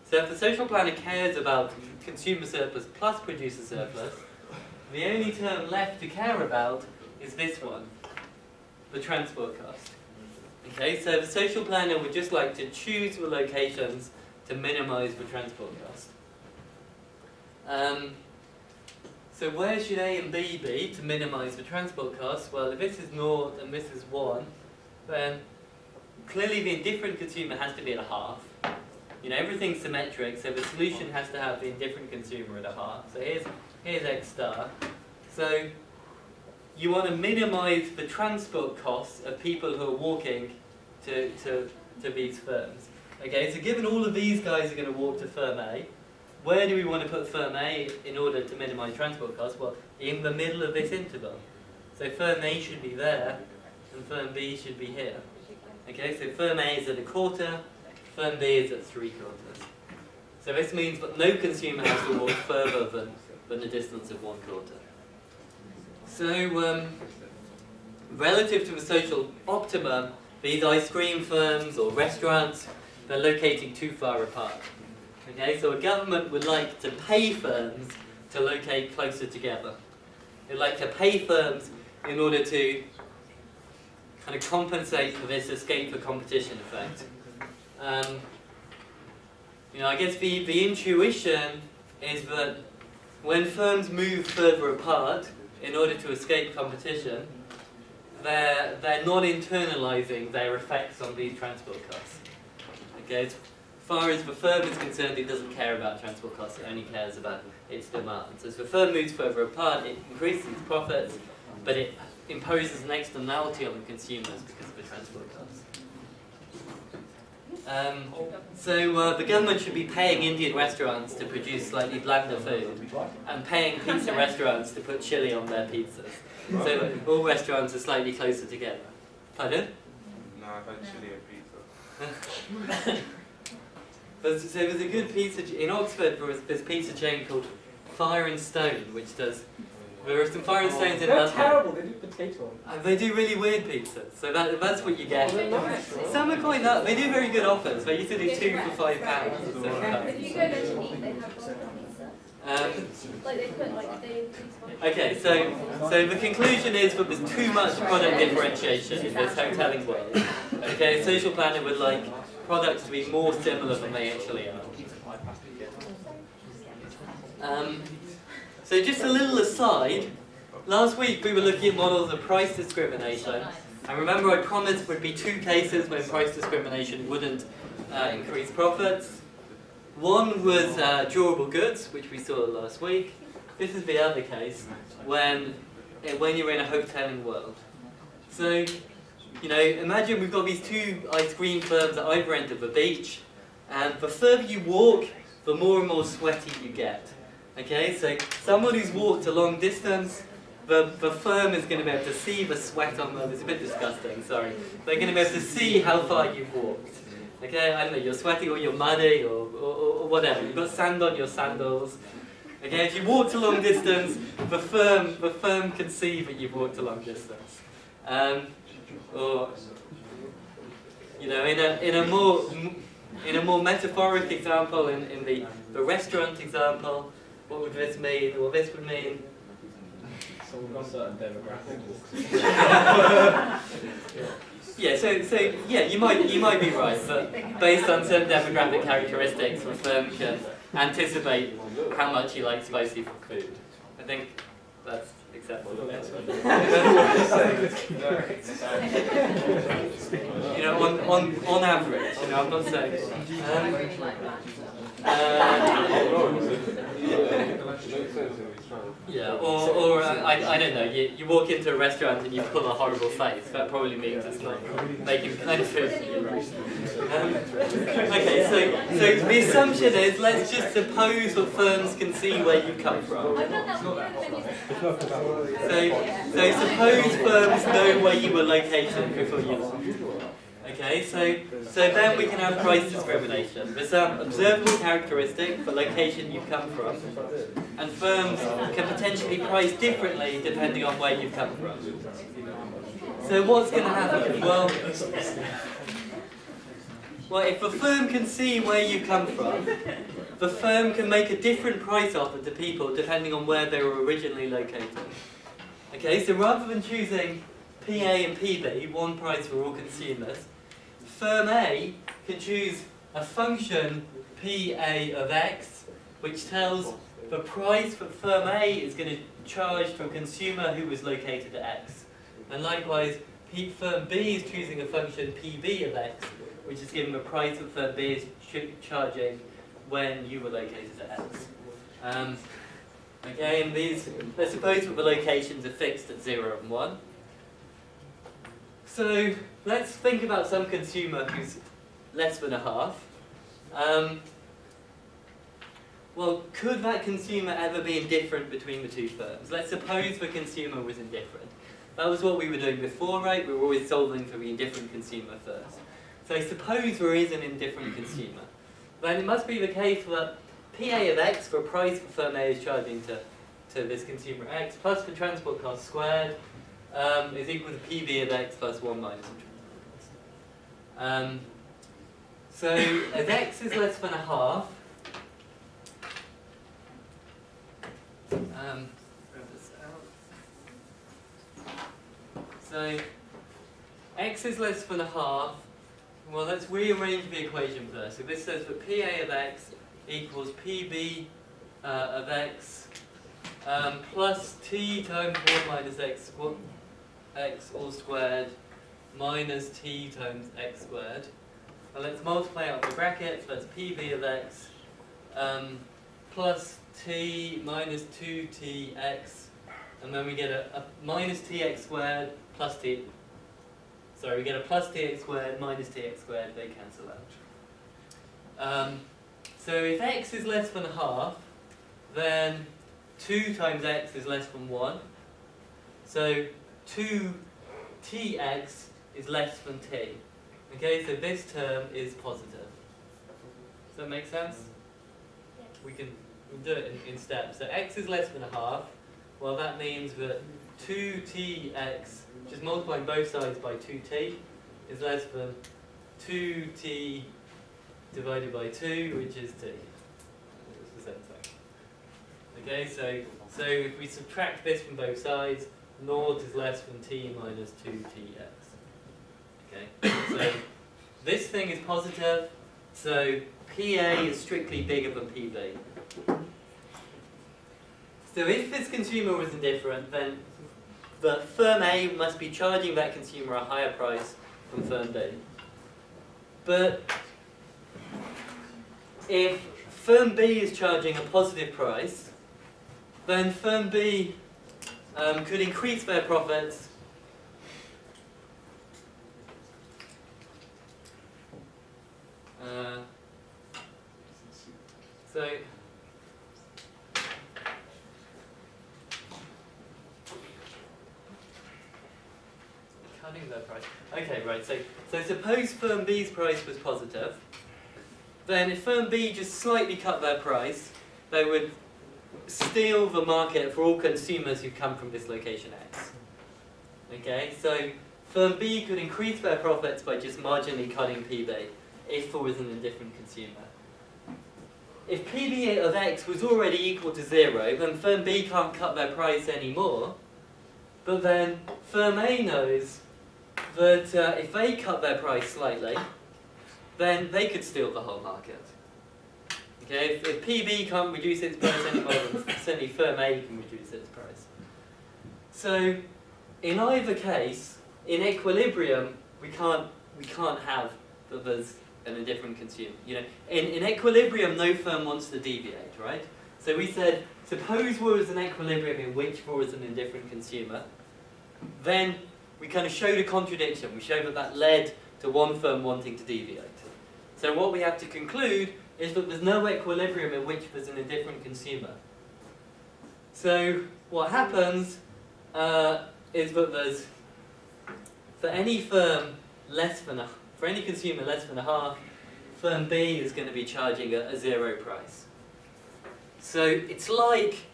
So if the social planner cares about consumer surplus plus producer surplus, the only term left to care about is this one, the transport cost. Okay, so the social planner would just like to choose the locations to minimize the transport cost. So where should A and B be to minimize the transport cost? Well, if this is 0 and this is 1, then clearly the indifferent consumer has to be at a half. You know, everything's symmetric, so the solution has to have the indifferent consumer at a half. So here's X star. So you want to minimize the transport costs of people who are walking to these firms. Okay, so given all of these guys are going to walk to firm A, where do we want to put firm A in order to minimize transport costs? Well, in the middle of this interval. So firm A should be there, and firm B should be here. Okay, so firm A is at a quarter, firm B is at 3/4. So this means that no consumer has to walk further than the distance of 1/4. So, relative to the social optimum, these ice cream firms or restaurants, they're locating too far apart. Okay, so a government would like to pay firms to locate closer together. They'd like to pay firms in order to kind of compensate for this escape for competition effect. You know, I guess the intuition is that when firms move further apart in order to escape competition, they're not internalizing their effects on these transport costs. Okay, as far as the firm is concerned, it doesn't care about transport costs, it only cares about its demand. So as the firm moves further apart, it increases its profits, but it imposes an externality on the consumers because of the transport costs. So the government should be paying Indian restaurants to produce slightly blander food and paying pizza restaurants to put chili on their pizzas. So that all restaurants are slightly closer together. Pardon? No, I've had chili and pizza. So there's a good pizza, in Oxford there's this pizza chain called Fire and Stone, which does, there are some Fire and Stones in London. They're terrible, they do potato. They do really weird pizzas, so that's what you get. Some are quite nice, they do very good offers, they used to do 2 for £5. If you go there to eat, they have pizza. Like they put like they increase one. Okay, so the conclusion is that there's too much product differentiation in this hoteling world. Okay, social planning would like products to be more similar than they actually are. So just a little aside, last week we were looking at models of price discrimination. And remember I promised there would be two cases when price discrimination wouldn't increase profits. One was durable goods, which we saw last week. This is the other case, when you're in a hoteling world. So, you know, imagine we've got these two ice cream firms at either end of the beach, and the further you walk, the more and more sweaty you get. Okay, so someone who's walked a long distance, the firm is going to be able to see the sweat on them. It's a bit disgusting, sorry. They're going to be able to see how far you've walked. Okay, I don't know, you're sweaty or you're muddy or whatever. You've got sand on your sandals. Okay, if you walked a long distance, the firm can see that you've walked a long distance. Or, you know, in a more metaphoric example, in the restaurant example, what would this mean? Well, this would mean. So we've got certain demographics. Yeah, so yeah, you might be right, but based on certain demographic characteristics, the firm can anticipate how much you like spicy food. I think that's acceptable. You know, on average, you know, I'm not saying. Yeah, or I don't know, you walk into a restaurant and you pull a horrible face. That probably means it's not making kind of food for you, right? Okay, so the assumption is, let's just suppose that firms can see where you come from. I've done that before. So suppose firms know where you were located before you left. Okay, so then we can have price discrimination. There's some observable characteristic for location you come from, and firms can potentially price differently depending on where you've come from. So what's going to happen? Well, if the firm can see where you come from, the firm can make a different price offer to people depending on where they were originally located. Okay, so rather than choosing PA and PB, one price for all consumers, firm A can choose a function PA of X, which tells the price that firm A is going to charge to a consumer who was located at X. And likewise, firm B is choosing a function PB of X, which is given the price that firm B is charging when you were located at X. Okay, and let's suppose that the locations are fixed at 0 and 1. So let's think about some consumer who's less than a half. Well, could that consumer ever be indifferent between the two firms? Let's suppose the consumer was indifferent. That was what we were doing before, right? We were always solving for the indifferent consumer first. So suppose there is an indifferent consumer. Then it must be the case that PA of X, for a price that firm A is charging to this consumer X, plus the transport cost squared, is equal to PB of X plus 1 minus the transport cost. So as X is less than a half, so X is less than a half. Well, let's rearrange the equation first. So this says that PA of X equals PB of X plus T times 1 minus X all squared minus T times X squared. And let's multiply out the brackets. That's PB of X plus T minus 2TX. And then we get a minus TX squared plus T. Sorry, we get a plus TX squared minus TX squared, they cancel out. So if X is less than half, then 2 times X is less than 1. So 2TX is less than T. Okay, so this term is positive. Does that make sense? We'll do it in steps. So X is less than a half. Well, that means that 2TX, just multiplying both sides by 2t, is less than 2t divided by 2, which is t. It's the same thing. Okay, so if we subtract this from both sides, naught is less than t minus 2tx. Okay, so this thing is positive, so PA is strictly bigger than PB. So if this consumer was indifferent, then the firm A must be charging that consumer a higher price than firm B. But if firm B is charging a positive price, then firm B could increase their profits so cutting their price. Okay, right. So suppose firm B's price was positive. Then if firm B just slightly cut their price, they would steal the market for all consumers who come from this location X. Okay, so firm B could increase their profits by just marginally cutting PB if there was an indifferent consumer. If PB of X was already equal to 0, then firm B can't cut their price anymore. But then firm A knows that if they cut their price slightly, then they could steal the whole market. Okay, if PB can't reduce its price anymore, then certainly firm A can reduce its price. So, in either case, in equilibrium, we can't have that there's an indifferent consumer. You know, in equilibrium, no firm wants to deviate, right? So we said, suppose there was an equilibrium in which there was an indifferent consumer, then we kind of showed a contradiction. We showed that that led to one firm wanting to deviate. So what we have to conclude is that there's no equilibrium in which there's an indifferent consumer. So what happens is that there's, for any firm less than for any consumer less than a half, firm B is going to be charging a 0 price. So it's like,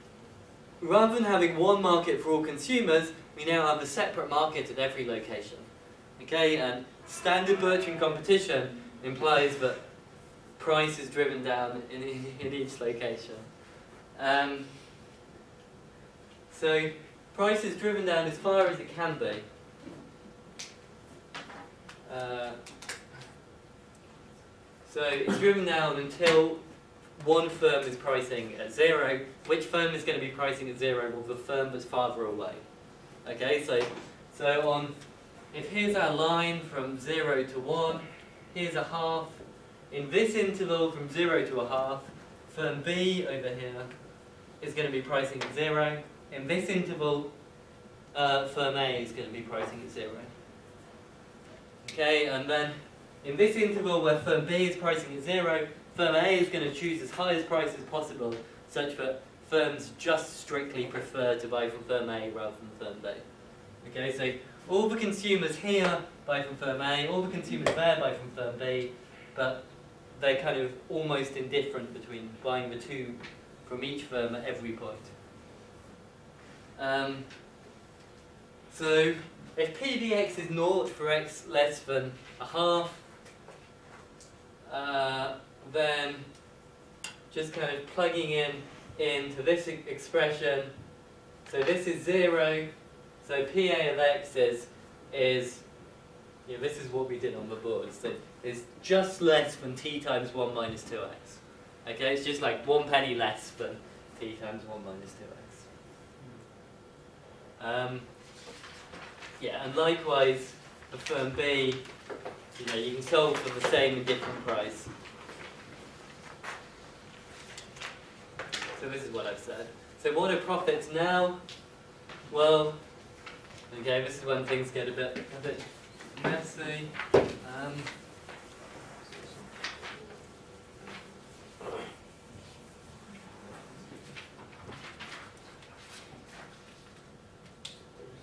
rather than having one market for all consumers, we now have a separate market at every location. Okay, and standard Bertrand competition implies that price is driven down in each location. So price is driven down as far as it can be. So it's driven down until one firm is pricing at 0. Which firm is going to be pricing at 0? Well, the firm that's farther away. Okay, so if here's our line from 0 to 1, here's a half. In this interval from 0 to a half, firm B over here is going to be pricing at 0. In this interval, firm A is going to be pricing at 0. Okay, and then in this interval where firm B is pricing at 0, firm A is going to choose as high a price as possible, such that firms just strictly prefer to buy from firm A rather than firm B. Okay, so all the consumers here buy from firm A, all the consumers there buy from firm B, but they're kind of almost indifferent between buying the two from each firm at every point. So if PBX is 0 for x less than a half, then just kind of plugging into this expression, so this is 0, so PA of x is you know, this is what we did on the board, so it's just less than t times 1 minus 2x. Okay, it's just like 1 penny less than t times 1 minus 2x. Yeah, and likewise for firm B, you know, you can solve for the same and different price. So this is what I've said. So what are profits now? Well, okay, this is when things get a bit messy.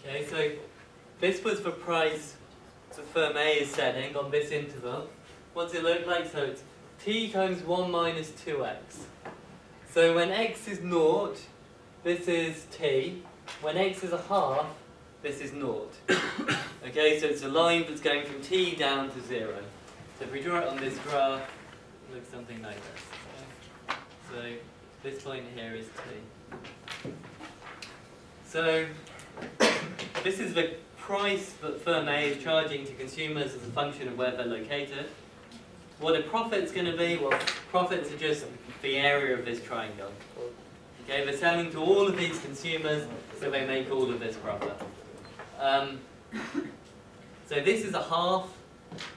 Okay, so this was the price the firm A is setting on this interval. What's it look like? So it's t times 1 minus 2x. So when x is 0, this is t. When x is a half, this is 0. Okay, so it's a line that's going from t down to 0. So if we draw it on this graph, it looks something like this. Okay? So this point here is t. So this is the price that firm A is charging to consumers as a function of where they're located. What are profits going to be? Well, profits are just the area of this triangle. Okay, they're selling to all of these consumers, so they make all of this profit. So this is a half,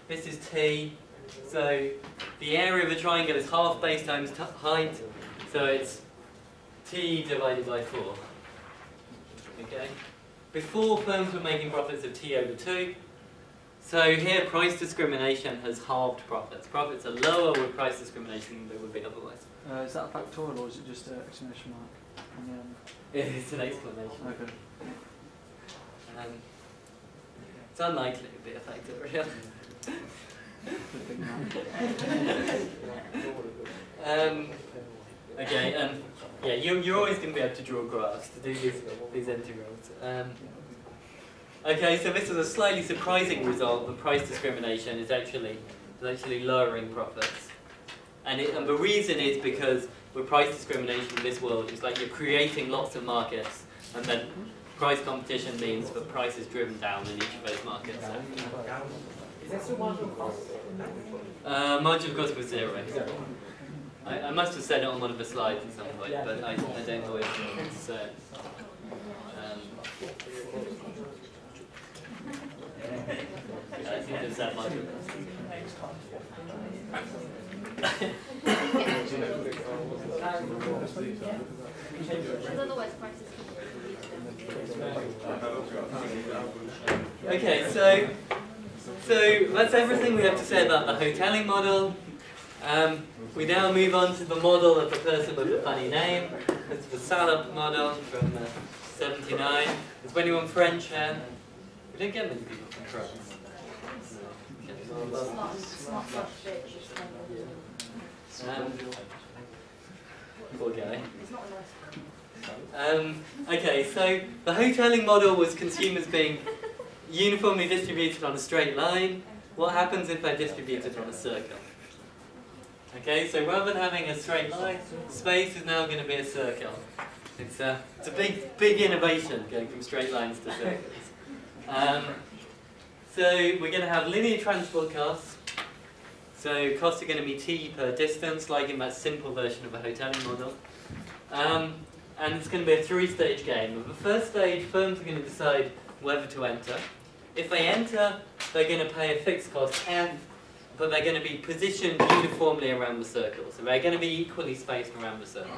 this is T, so the area of the triangle is half base times height, so it's T divided by 4. Okay? Before, firms were making profits of T over 2, so here price discrimination has halved profits. Profits are lower with price discrimination than they would be otherwise. Is that a factorial or is it just an exclamation mark? It's an exclamation. Okay. It's unlikely to be a factorial. Okay, and yeah, you're always going to be able to draw graphs to do these integrals. Okay, so this is a slightly surprising result. The price discrimination is actually lowering profits, and the reason is because with price discrimination in this world, it's like you're creating lots of markets, and then price competition means the price is driven down in each of those markets. Is there still marginal cost? Marginal cost was 0. I must have said it on one of the slides at some point, but I don't know if so. I think there's that marginal cost. Because otherwise prices Okay, so that's everything we have to say about the hoteling model. We now move on to the model of the person with the funny name. It's the Salop model from 79. Is anyone French here? We don't get many people from France. Poor guy. Okay, so the hoteling model was consumers being uniformly distributed on a straight line. What happens if they're distributed on a circle? Okay, so rather than having a straight line, space is now going to be a circle. It's a big innovation going from straight lines to circles. So we're going to have linear transport costs. So costs are going to be t per distance, like in that simple version of a hoteling model. And it's going to be a 3-stage game. At the first stage, firms are going to decide whether to enter. If they enter, they're going to pay a fixed cost f, but they're going to be positioned uniformly around the circle. So they're going to be equally spaced around the circle.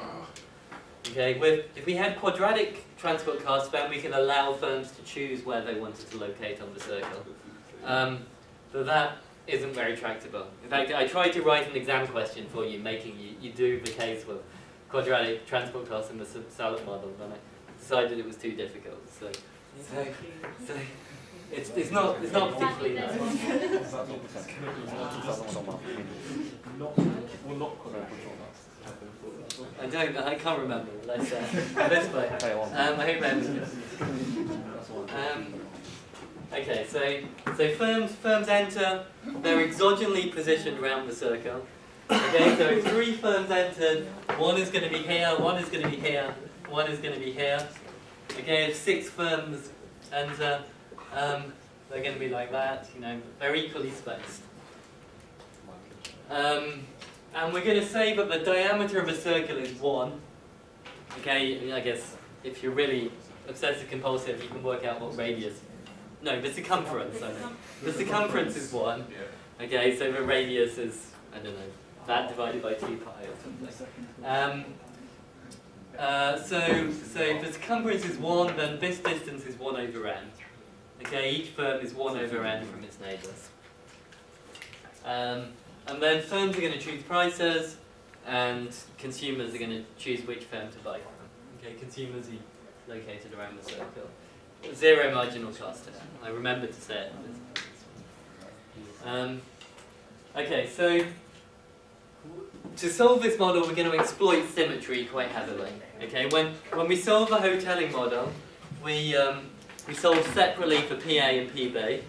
Okay, if we had quadratic transport costs, then we could allow firms to choose where they wanted to locate on the circle. But that isn't very tractable. In fact, I tried to write an exam question for you, making you do the case with quadratic transport costs in the Salop model, but I decided it was too difficult. So it's not particularly nice. I can't remember. Let's this way. I hope I understood. Okay, so firms enter. They're exogenally positioned around the circle. Okay, so if 3 firms entered, 1 is going to be here, 1 is going to be here, 1 is going to be here. Okay, if 6 firms enter, they're going to be like that. You know, they're equally spaced. And we're going to say that the diameter of a circle is 1. Okay, I guess if you're really obsessive compulsive, you can work out what radius. No, the circumference. I mean, the circumference is 1. Okay, so the radius is, I don't know, that divided by 2 pi or something. So if the circumference is 1, then this distance is 1 over n. Okay, each firm is 1 over n from its neighbours. And then firms are going to choose prices, and consumers are going to choose which firm to buy from. Okay, consumers are located around the circle. 0 marginal cost. I remembered to say it. Okay, so to solve this model, we're going to exploit symmetry quite heavily. Okay, when we solve a hoteling model, we solve separately for PA and PB.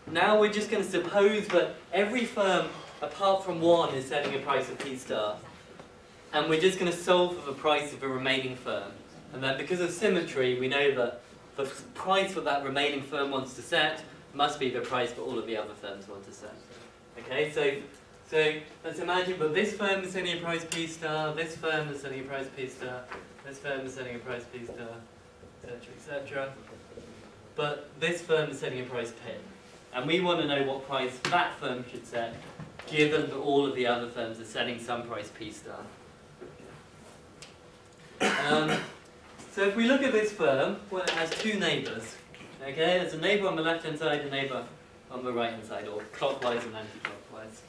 Now we're just going to suppose that every firm, apart from 1, is setting a price of P star. and we're just going to solve for the price of the remaining firm. And then because of symmetry, we know that the price that that remaining firm wants to set must be the price that all of the other firms want to set. Okay, so let's imagine that this firm is setting a price P star, this firm is setting a price P star, this firm is setting a price P star, etc., etc. But this firm is setting a price P. And we want to know what price that firm should set, given that all of the other firms are setting some price P star. So if we look at this firm, well, it has two neighbours. Okay, there's a neighbour on the left-hand side, a neighbour on the right-hand side, or clockwise and anti-clockwise.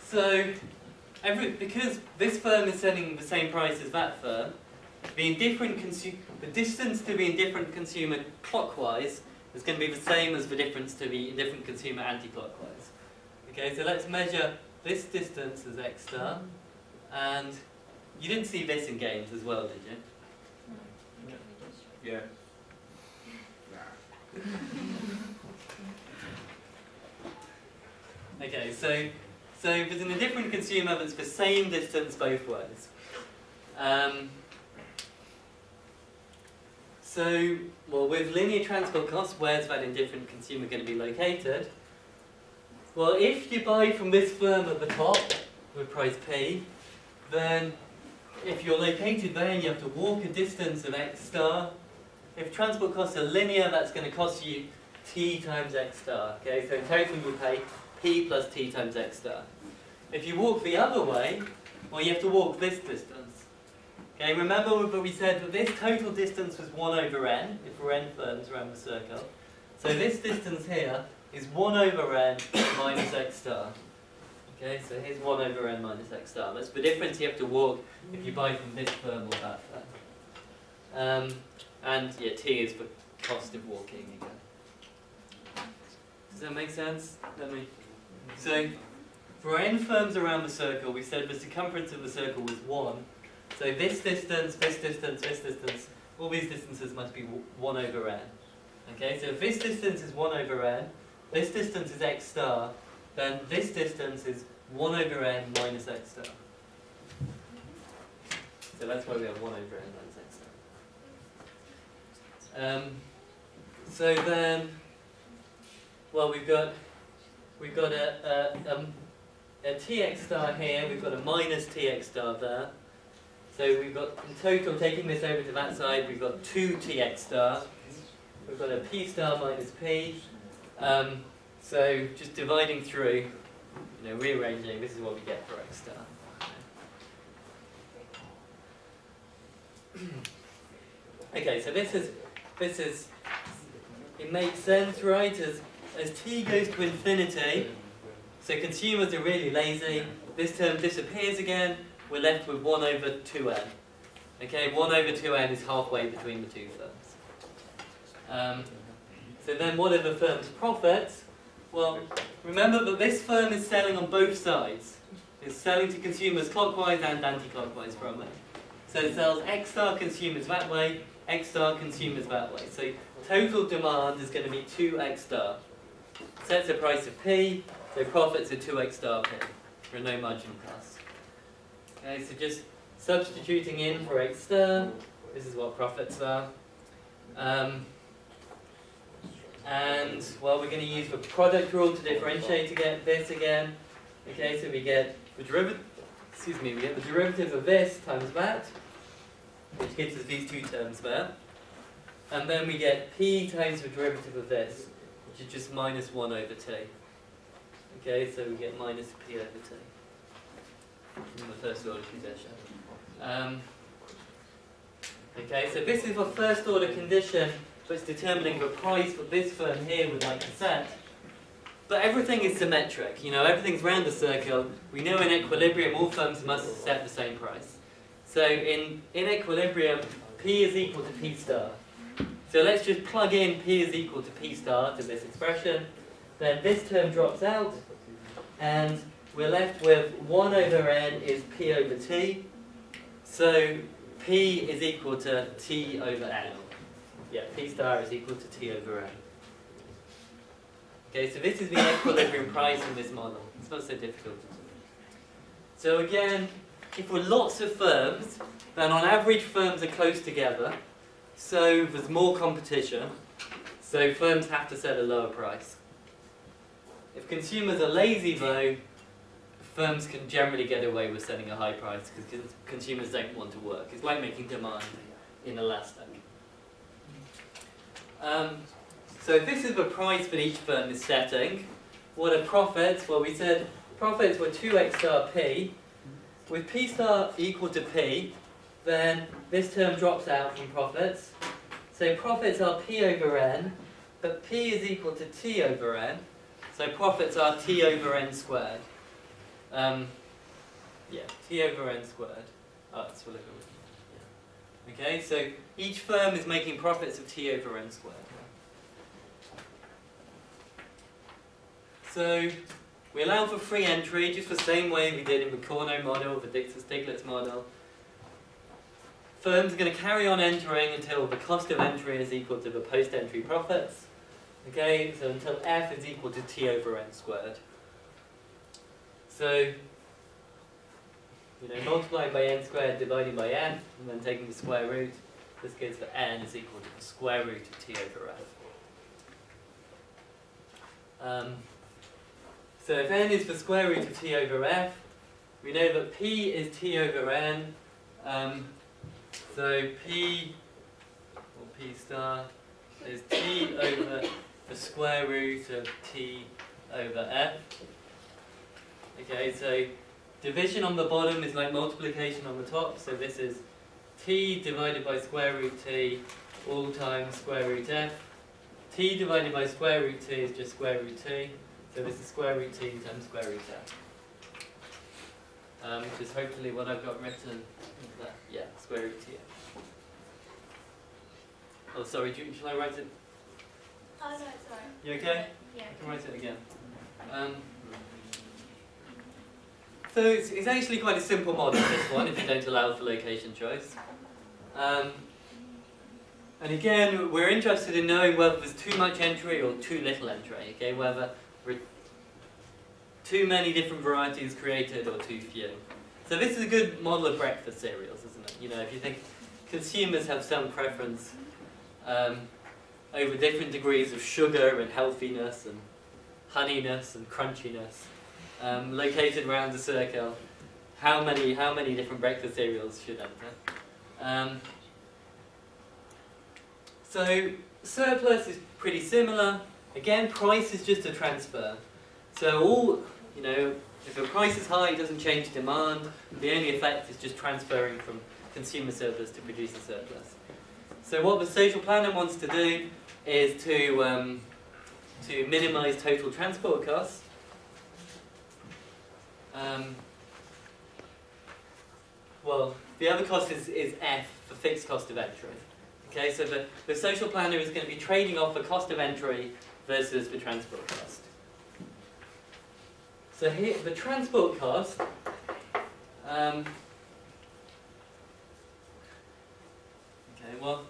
So because this firm is setting the same price as that firm, the distance to the indifferent consumer clockwise is going to be the same as the difference to the indifferent consumer anti-clockwise. Okay, so let's measure this distance as x star, and you didn't see this in games as well, did you? Yeah. Okay, so there's an indifferent consumer that's the same distance both ways. Well, with linear transport costs, where's that indifferent consumer going to be located? Well, if you buy from this firm at the top with price P, then if you're located there and you have to walk a distance of x star, if transport costs are linear, that's going to cost you t times x star. Okay, so in total you'll pay p plus t times x star. If you walk the other way, well, you have to walk this distance. Okay, remember that we said that this total distance was 1 over n, if we're n firms around the circle. So this distance here is 1 over n minus x star. Okay, so here's 1 over n minus x star. That's the difference you have to walk if you buy from this firm or that firm. And yeah, t is the cost of walking again. Does that make sense? So for n firms around the circle, we said the circumference of the circle was 1. So this distance, this distance, this distance, all these distances must be 1 over n. Okay, so if this distance is 1 over n, this distance is x star, then this distance is 1 over n minus x star. So that's why we have 1 over n minus x star. So then, well, we've got a tx star here, we've got a minus tx star there. So we've got, in total, taking this over to that side, we've got 2 tx star. We've got a p star minus p. So just dividing through, rearranging, this is what we get for x star. Okay, so this is, it makes sense, right? As t goes to infinity, so consumers are really lazy, this term disappears again, we're left with 1 over 2n. Okay, 1 over 2n is halfway between the two firms. So then what are the firm's profits? Well, remember that this firm is selling on both sides. It's selling to consumers clockwise and anti-clockwise from it. So it sells x star consumers that way, x star consumers that way. So total demand is going to be 2x star. Sets a price of p, so profits are 2x star p, for no marginal cost. Okay, so just substituting in for x star, this is what profits are. And, well, we're going to use the product rule to differentiate to get this again. Okay, so we get the derivative, we get the derivative of this times that, which gives us these two terms there. And then we get p times the derivative of this, which is just minus 1 over t. Okay, so we get minus p over t in the first order condition. Okay, so this is the first order condition that's determining the price that this firm here would like to set. But everything is symmetric, everything's round the circle. We know in equilibrium all firms must set the same price. So in equilibrium, p is equal to p star. So let's just plug in p is equal to p star to this expression. Then this term drops out, and we're left with 1 over n is p over t. So p is equal to t over n. Yeah, p star is equal to t over n. Okay, so this is the equilibrium price in this model. It's not so difficult. So again, if we're lots of firms, then on average firms are close together, so there's more competition, so firms have to set a lower price. If consumers are lazy though, firms can generally get away with setting a high price because consumers don't want to work. It's like making demand inelastic. So if this is the price that each firm is setting, what are profits? Well, we said profits were 2x star p. With p star equal to p, then this term drops out from profits. So profits are p over n, but p is equal to t over n. So profits are t over n squared. Yeah, t over n squared. Oh, that's what yeah. Okay, so each firm is making profits of t over n squared. So we allow for free entry, just the same way we did in the Corno model, the Dixon-Stiglitz model. Firms are going to carry on entering until the cost of entry is equal to the post-entry profits. Okay, so until f is equal to t over n squared. So, multiplying by n squared, dividing by n, and then taking the square root, this gives that n is equal to the square root of t over f. So if n is the square root of t over f, we know that p is t over n. So p, or p star, is t over the square root of t over f. Okay, so division on the bottom is like multiplication on the top. So this is t divided by square root t all times square root f. T divided by square root t is just square root t. So this is square root t times square root f. Which is hopefully what I've got written. Yeah, square root t. Oh, sorry, shall I write it? Oh, no, it's alright. You okay? Yeah. I can write it again. So it's actually quite a simple model, this one, if you don't allow for location choice. And again, we're interested in knowing whether there's too much entry or too little entry, okay? Whether too many different varieties created or too few. So this is a good model of breakfast cereals, isn't it? If you think consumers have some preference over different degrees of sugar and healthiness and honeyness and crunchiness, located around the circle, how many different breakfast cereals should enter? So surplus is pretty similar. Again, price is just a transfer. So if the price is high, it doesn't change demand. The only effect is just transferring from consumer surplus to producer surplus. So what the social planner wants to do is to minimise total transport costs. Well, the other cost is F, the fixed cost of entry. Okay, so the social planner is going to be trading off the cost of entry versus the transport cost. So here, the transport cost, okay, well,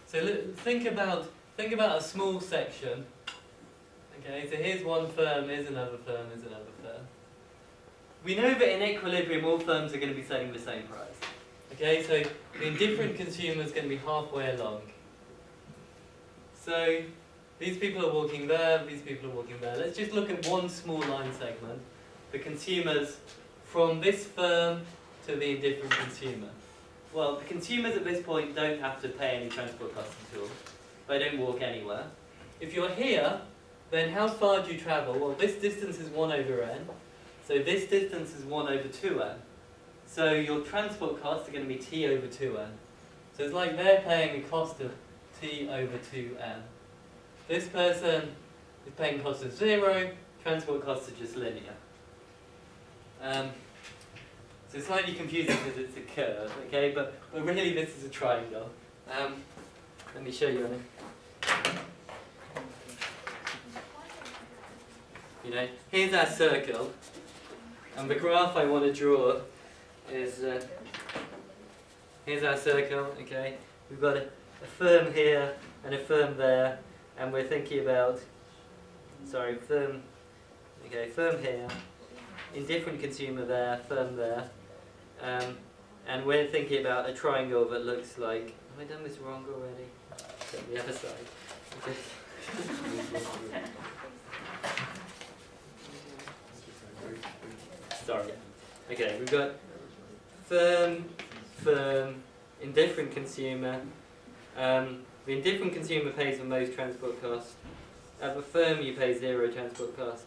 so think about a small section. Okay, so here's one firm, here's another firm, here's another firm. We know that in equilibrium all firms are going to be selling the same price. Okay, so the indifferent consumer is going to be halfway along. So these people are walking there, these people are walking there. Let's just look at one small line segment. The consumers from this firm to the indifferent consumer. Well, the consumers at this point don't have to pay any transport costs at all. They don't walk anywhere. If you're here, then how far do you travel? Well, this distance is 1 over n. So this distance is 1 over 2n. So your transport costs are going to be t over 2n. So it's like they're paying a cost of t over 2n. This person is paying cost of 0, transport costs are just linear. So it's slightly confusing because it's a curve, okay? But really this is a triangle. Let me show you. Here's our circle, and the graph I want to draw is here's our circle, okay? We've got a firm here and a firm there, and we're thinking about, firm here indifferent consumer there, firm there, and we're thinking about a triangle that looks like, have I done this wrong already? So the other side. Okay. Sorry. Okay, we've got firm, indifferent consumer. The indifferent consumer pays the most transport cost. At the firm, you pay 0 transport cost.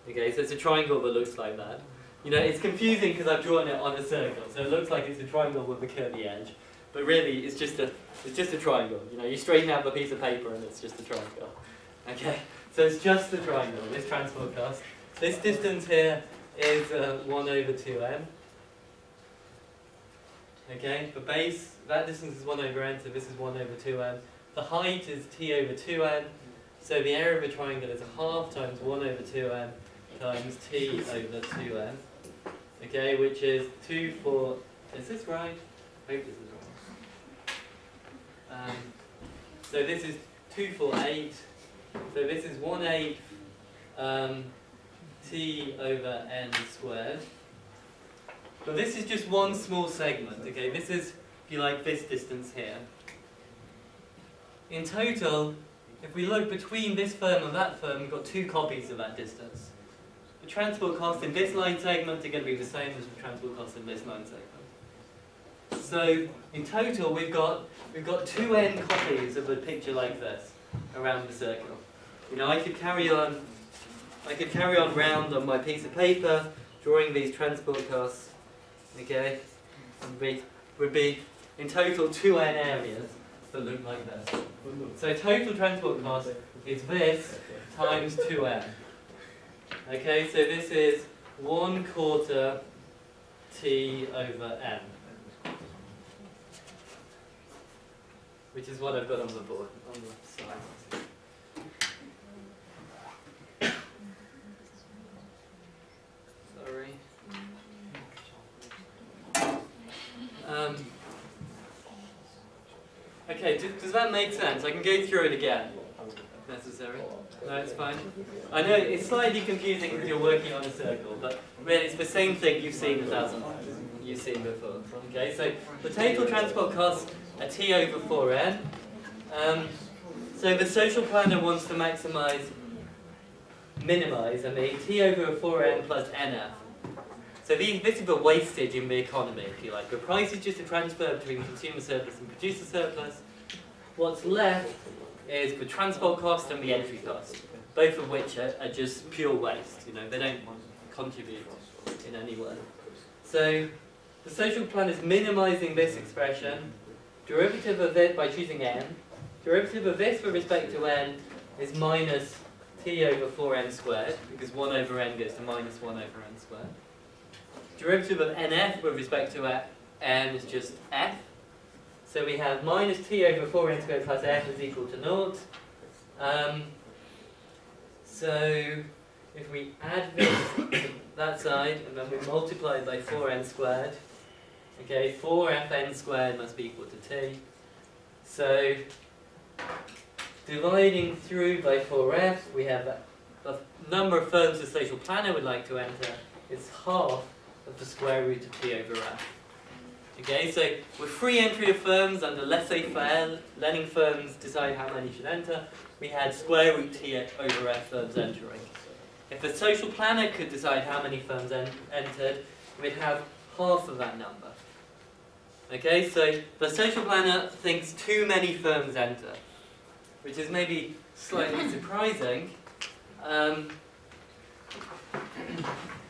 Okay, so it's a triangle that looks like that. You know, it's confusing because I've drawn it on a circle, so it looks like it's a triangle with a curvy edge, but really it's just a triangle. You know, you straighten out the piece of paper and it's just a triangle. Okay, so it's just a triangle. This transport cost. This distance here is 1 over 2n. Okay, the base, that distance is 1 over n, so this is 1 over 2n. The height is t over 2n, so the area of the triangle is 1/2 times 1 over 2n times t over 2n. Okay, which is 2, 4, is this right? I hope this is right. So this is 2, 4, 8, so this is 1/8 t over n squared. But this is just one small segment, okay? This is, if you like, this distance here. In total, if we look between this firm and that firm, we've got 2 copies of that distance. The transport costs in this line segment are going to be the same as the transport costs in this line segment. So, in total, we've got 2n copies of a picture like this around the circle. You know, I could carry on round on my piece of paper, drawing these transport costs. Okay, would be in total 2n areas that look like this. So total transport cost is this times 2n. Okay, so this is 1/4 t over n, which is what I've got on the board, on the side. Sorry. Okay, does that make sense? I can go through it again, if necessary. No, it's fine. I know it's slightly confusing because you're working on a circle, but really it's the same thing you've seen 1,000 times. You've seen before. Okay, so the total transport costs are t over 4n. So the social planner wants to minimize, t over 4n plus nf. So this is the wastage in the economy, if you like. The price is just a transfer between consumer surplus and producer surplus. What's left is the transport cost and the entry cost, both of which are just pure waste. You know, they don't contribute in any way. So the social plan is minimizing this expression. Derivative of it by choosing n. Derivative of this with respect to n is minus t over 4n squared, because 1 over n goes to minus 1 over n squared. Derivative of nf with respect to n is just f. So we have minus t over 4n squared plus f is equal to 0. So if we add this to that side, and then we multiply it by 4n squared, okay, 4fn squared must be equal to t. So dividing through by 4f, we have the number of firms the social planner would like to enter is half of the square root of t over f. Okay, so with free entry of firms under laissez-faire, letting firms decide how many should enter, we had square root t over f firms entering. If the social planner could decide how many firms entered, we'd have half of that number. Okay, so the social planner thinks too many firms enter, which is maybe slightly surprising.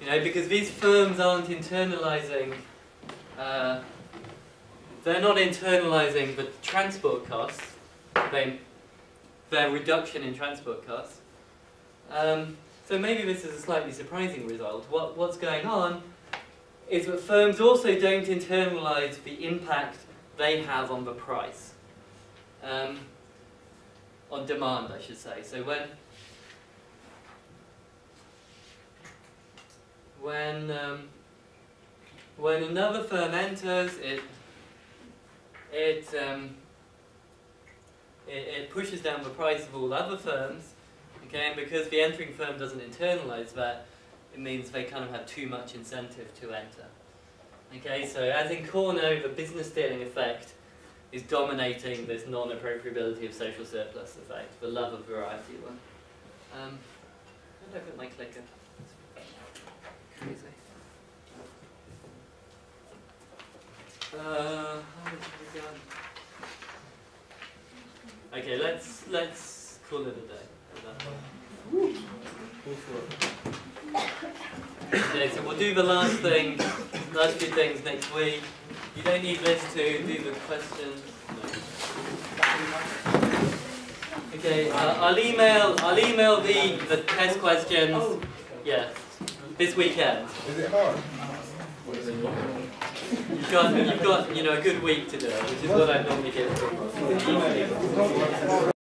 You know, because these firms aren't internalizing, they're not internalizing the transport costs, their reduction in transport costs. So maybe this is a slightly surprising result. What's going on is that firms also don't internalize the impact they have on the price, on demand, I should say. So when another firm enters, it pushes down the price of all other firms, okay, and because the entering firm doesn't internalize that, it means they kind of have too much incentive to enter. Okay, so as in Corno, the business stealing effect is dominating this non-appropriability of social surplus effect, the love of variety one. How do I put my clicker? Crazy. How much have we got? Okay, let's call it a day. Okay, so we'll do the last few things next week. You don't need Liz to do the questions. No. Okay, I'll email the test questions. Yeah, this weekend. Is it hard? You've got a good week to do it, which is what I normally get.